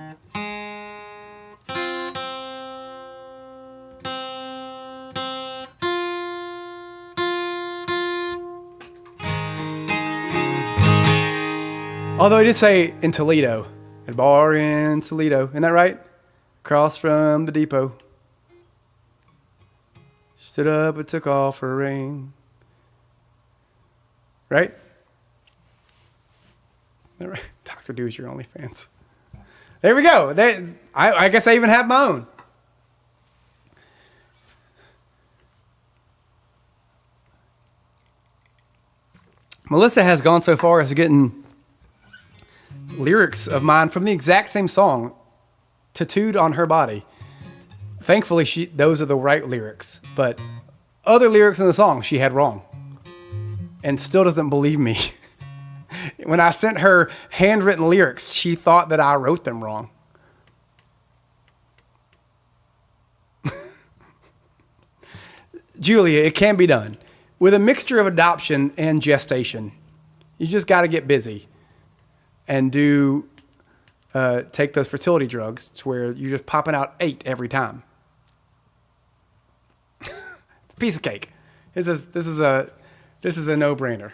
Although he did say in Toledo, at a bar in Toledo. Isn't that right? Across from the depot. Stood up and took off her ring. Right? Right? Dr. Do is your OnlyFans. There we go. I guess I even have my own. Melissa has gone so far as getting lyrics of mine from the exact same song tattooed on her body. Thankfully, those are the right lyrics, but other lyrics in the song she had wrong and still doesn't believe me. When I sent her handwritten lyrics, she thought that I wrote them wrong. Julia, it can be done. With a mixture of adoption and gestation, you just got to get busy and take those fertility drugs to where you're just popping out 8 every time. It's a piece of cake. This is a no-brainer.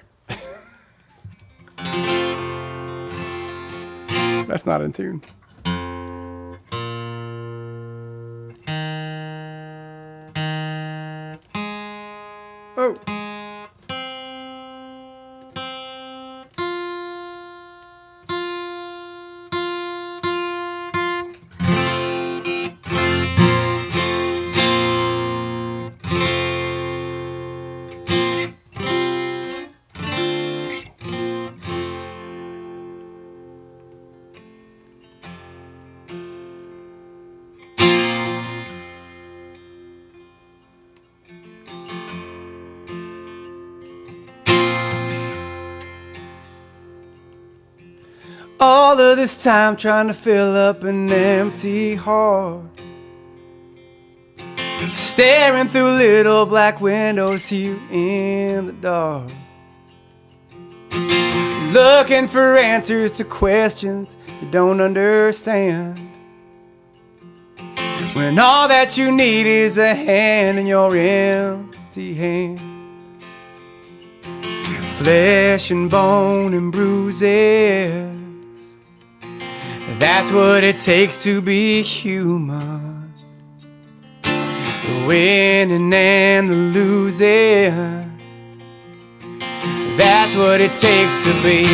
That's not in tune. Oh. All of this time trying to fill up an empty heart, staring through little black windows here in the dark. looking for answers to questions you don't understand. When all that you need is a hand in your empty hand. Flesh and bone and bruises, that's what it takes to be human. The winning and the losing, that's what it takes to be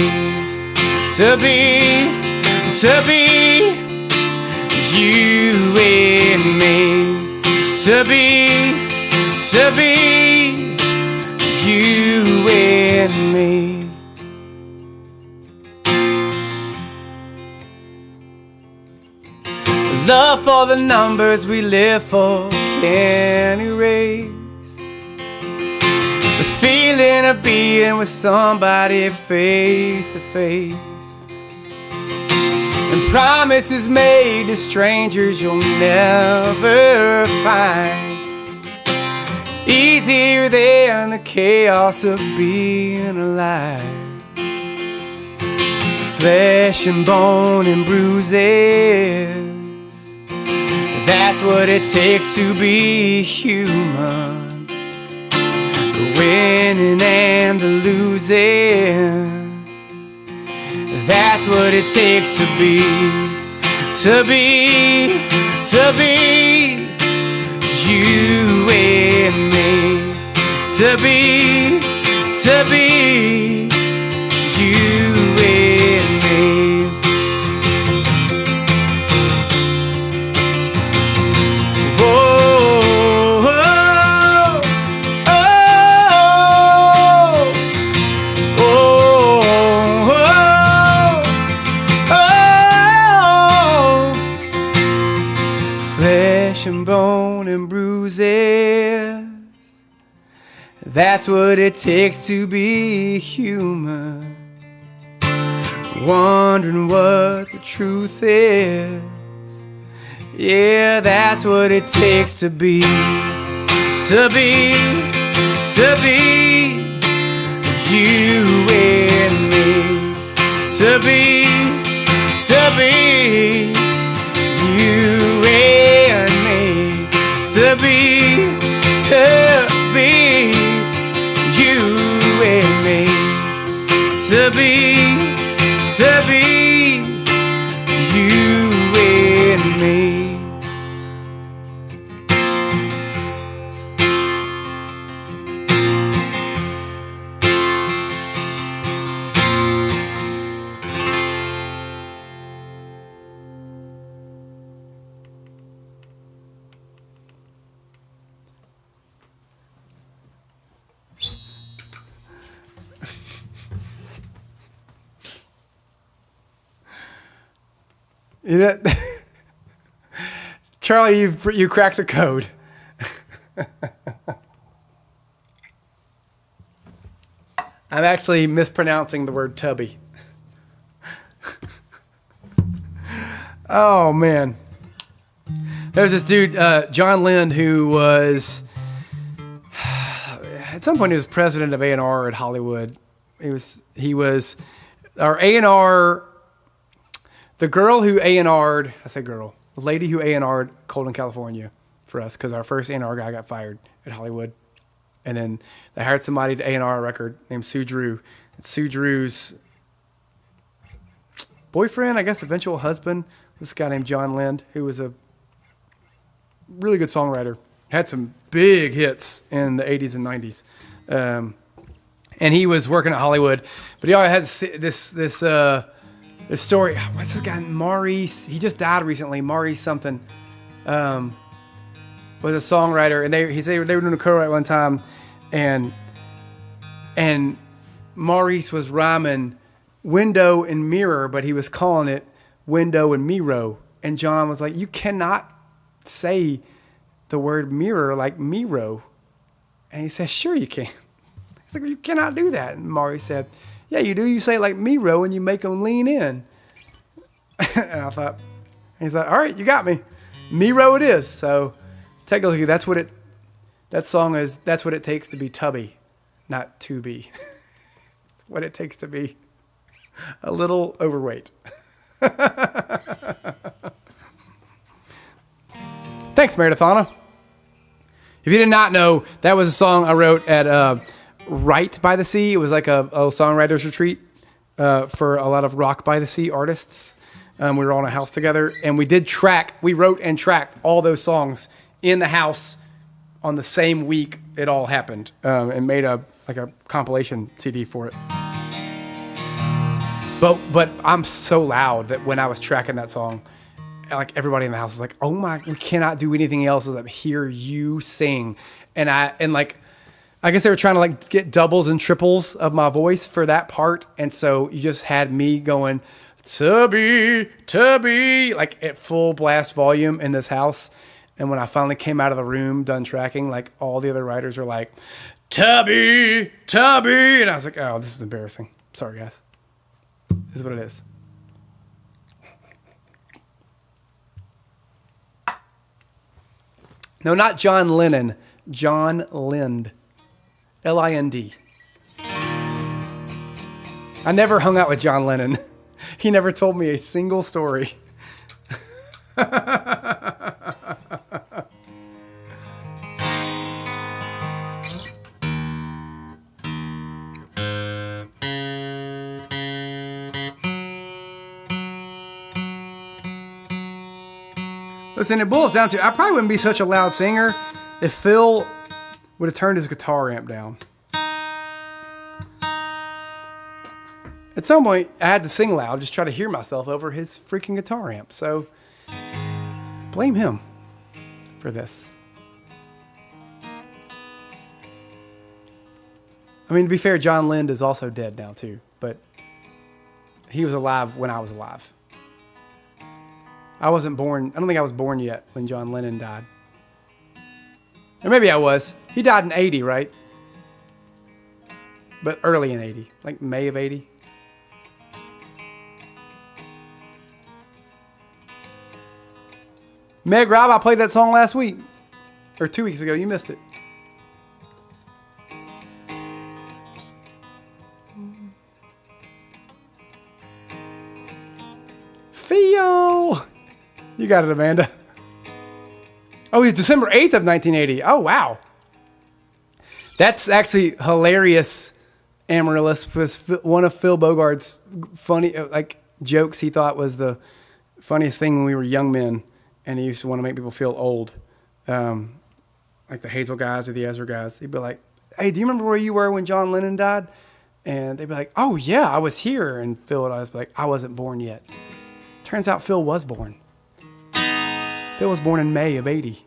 you and me, to be you and me. Love for the numbers we live for can't erase the feeling of being with somebody face to face. And promises made to strangers you'll never find, easier than the chaos of being alive. Flesh and bone and bruises, that's what it takes to be human. The winning and the losing, that's what it takes to be you and me, to be you and me. Whoa, oh, oh, oh, oh. Flesh and bone and bruises, that's what it takes to be human. Wondering what the truth is, yeah, that's what it takes to be you and me, to be you and me, to be you and me, to be you and me. You know, Charlie, you cracked the code. I'm actually mispronouncing the word tubby. Oh, man. There's this dude, John Lind, who was, at some point he was president of A&R at Hollywood. He was our A&R, the girl who A&R'd, I say girl, the lady who A&R'd Colton, California for us, because our first A&R guy got fired at Hollywood. And then they hired somebody to A&R a record named Sue Drew. And Sue Drew's boyfriend, I guess eventual husband, this guy named John Lind, who was a really good songwriter. Had some big hits in the 80s and 90s. And he was working at Hollywood. But he always had this story. What's this guy? Maurice. He just died recently. Maurice something. Was a songwriter. And they were doing a co-write one time. And Maurice was rhyming window and mirror, but he was calling it window and Miro. And John was like, you cannot say the word mirror like Miro. And he said, sure you can. He's like, well, you cannot do that. And Maurice said, yeah, you do. You say it like Miro and you make them lean in. And I thought, he's like, all right, you got me. Miro it is. So take a look. That's what it takes to be tubby, not to be. It's what it takes to be a little overweight. Thanks, Meredithana. If you did not know, that was a song I wrote at Right by the Sea. It was like a songwriter's retreat for a lot of Rock by the Sea artists. We were all in a house together, and we wrote and tracked all those songs in the house on the same week it all happened, and made a compilation CD for it. But I'm so loud that when I was tracking that song, like everybody in the house was like, "Oh my, we cannot do anything else except hear you sing." And I guess they were trying to like get doubles and triples of my voice for that part, and so you just had me going to be like at full blast volume in this house. And when I finally came out of the room done tracking, like all the other writers were like, Tubby, and I was like, "Oh, this is embarrassing. Sorry, guys. This is what it is." No, not John Lennon. John Lind. Lind. I never hung out with John Lennon. He never told me a single story. Listen, it boils down to, I probably wouldn't be such a loud singer if Phil would have turned his guitar amp down. At some point, I had to sing loud, just try to hear myself over his freaking guitar amp. So, blame him for this. I mean, to be fair, John Lind is also dead now too, but he was alive when I was alive. I wasn't born. I don't think I was born yet when John Lennon died. Or maybe I was. He died in 80, right? But early in 80, like May of 80. Meg Rob, I played that song last week. Or 2 weeks ago. You missed it. Feel. You got it, Amanda. Oh, he's December 8th of 1980. Oh, wow. That's actually hilarious, Amaryllis. Was one of Phil Bogart's funny jokes he thought was the funniest thing when we were young men, and he used to want to make people feel old, like the Hazel guys or the Ezra guys. He'd be like, "Hey, do you remember where you were when John Lennon died?" And they'd be like, "Oh, yeah, I was here." And Phil would always be like, "I wasn't born yet." Turns out Phil was born. Phil was born in May of 80.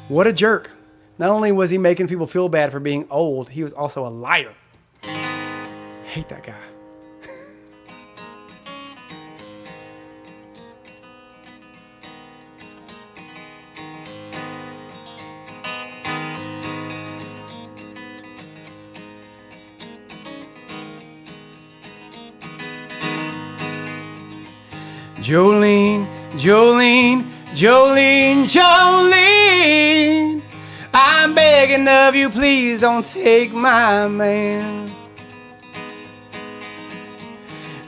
What a jerk. Not only was he making people feel bad for being old, he was also a liar. Hate that guy. Jolene, Jolene, Jolene, Jolene, I'm begging of you, please don't take my man.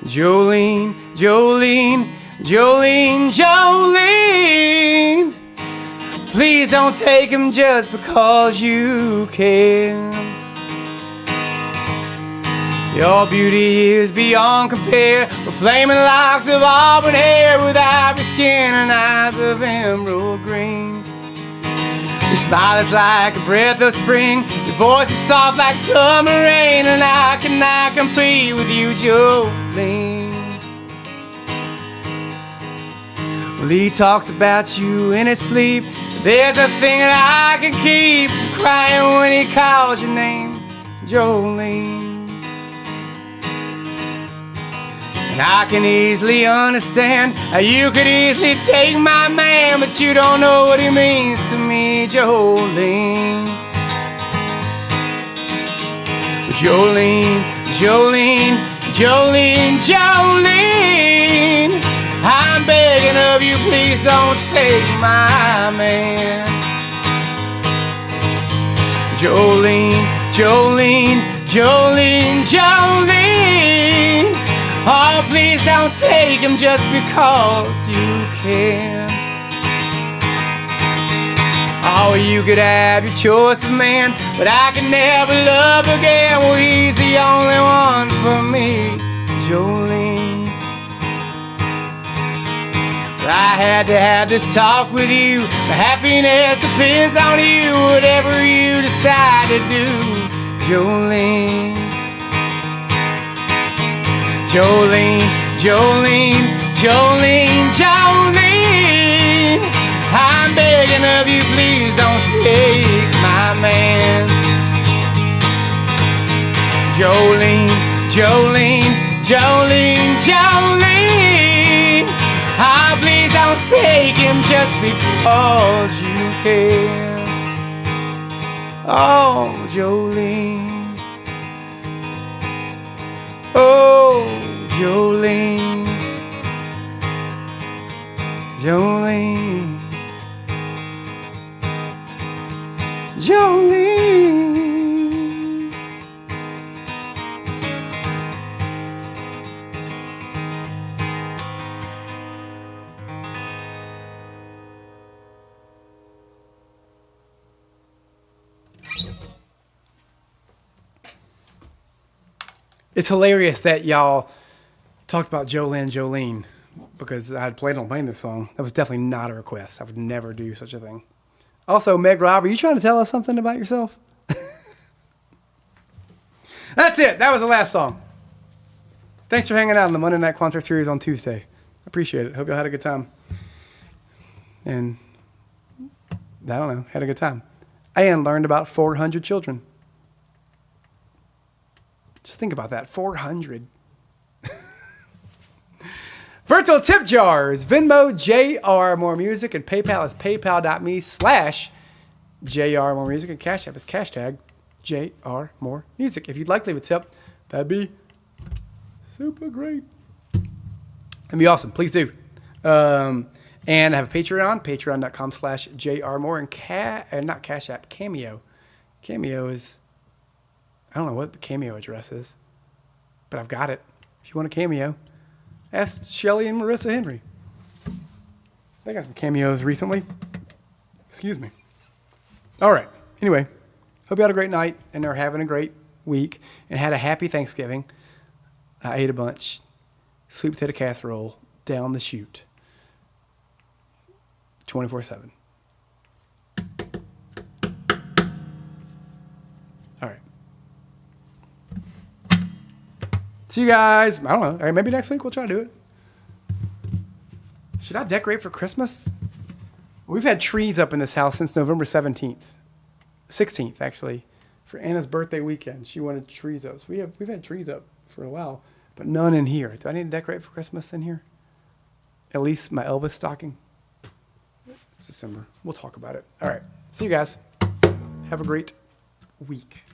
Jolene, Jolene, Jolene, Jolene, please don't take him just because you can. Your beauty is beyond compare, with flaming locks of auburn hair, with ivory skin and eyes of emerald green. Your smile is like a breath of spring, your voice is soft like summer rain, and I cannot compete with you, Jolene. Well, he talks about you in his sleep, but there's a thing that I can keep, crying when he calls your name, Jolene. And I can easily understand how you could easily take my man, but you don't know what he means to me, Jolene. Jolene, Jolene, Jolene, Jolene, I'm begging of you, please don't take my man. Jolene, Jolene, Jolene, Jolene, oh, please don't take him just because you can. Oh, you could have your choice of man, but I can never love again. Well, he's the only one for me, Jolene. I had to have this talk with you. The happiness depends on you, whatever you decide to do, Jolene. Jolene, Jolene, Jolene, Jolene. I'm begging of you, please don't take my man. Jolene, Jolene, Jolene, Jolene. Ah, please don't take him just because you can. Oh, Jolene. Oh, Jolene. Jolene. Jolene. It's hilarious that y'all talked about Jolene, because I had planned on playing this song. That was definitely not a request. I would never do such a thing. Also, Meg Robb, are you trying to tell us something about yourself? That's it. That was the last song. Thanks for hanging out on the Monday Night Concert Series on Tuesday. I appreciate it. Hope y'all had a good time. And I don't know, had a good time. And learned about 400 children. Just think about that, 400. Virtual tip jars, Venmo, JRMooreMusic, and PayPal is paypal.me/JRMooreMusic, and Cash App is hashtag JRMooreMusic. If you'd like to leave a tip, that'd be super great. That'd be awesome. Please do. And I have a Patreon, patreon.com/JRMoore, and not Cash App, Cameo. Cameo is, I don't know what the Cameo address is, but I've got it. If you want a Cameo, ask Shelly and Marissa Henry. They got some cameos recently. Excuse me. All right. Anyway, hope you had a great night and are having a great week and had a happy Thanksgiving. I ate a bunch. Sweet potato casserole down the chute. 24/7. All right. See you guys. I don't know. All right, maybe next week we'll try to do it. Should I decorate for Christmas? We've had trees up in this house since November 17th. 16th, actually, for Anna's birthday weekend. She wanted trees up. So we've had trees up for a while, but none in here. Do I need to decorate for Christmas in here? At least my Elvis stocking. It's December. We'll talk about it. All right. See you guys. Have a great week.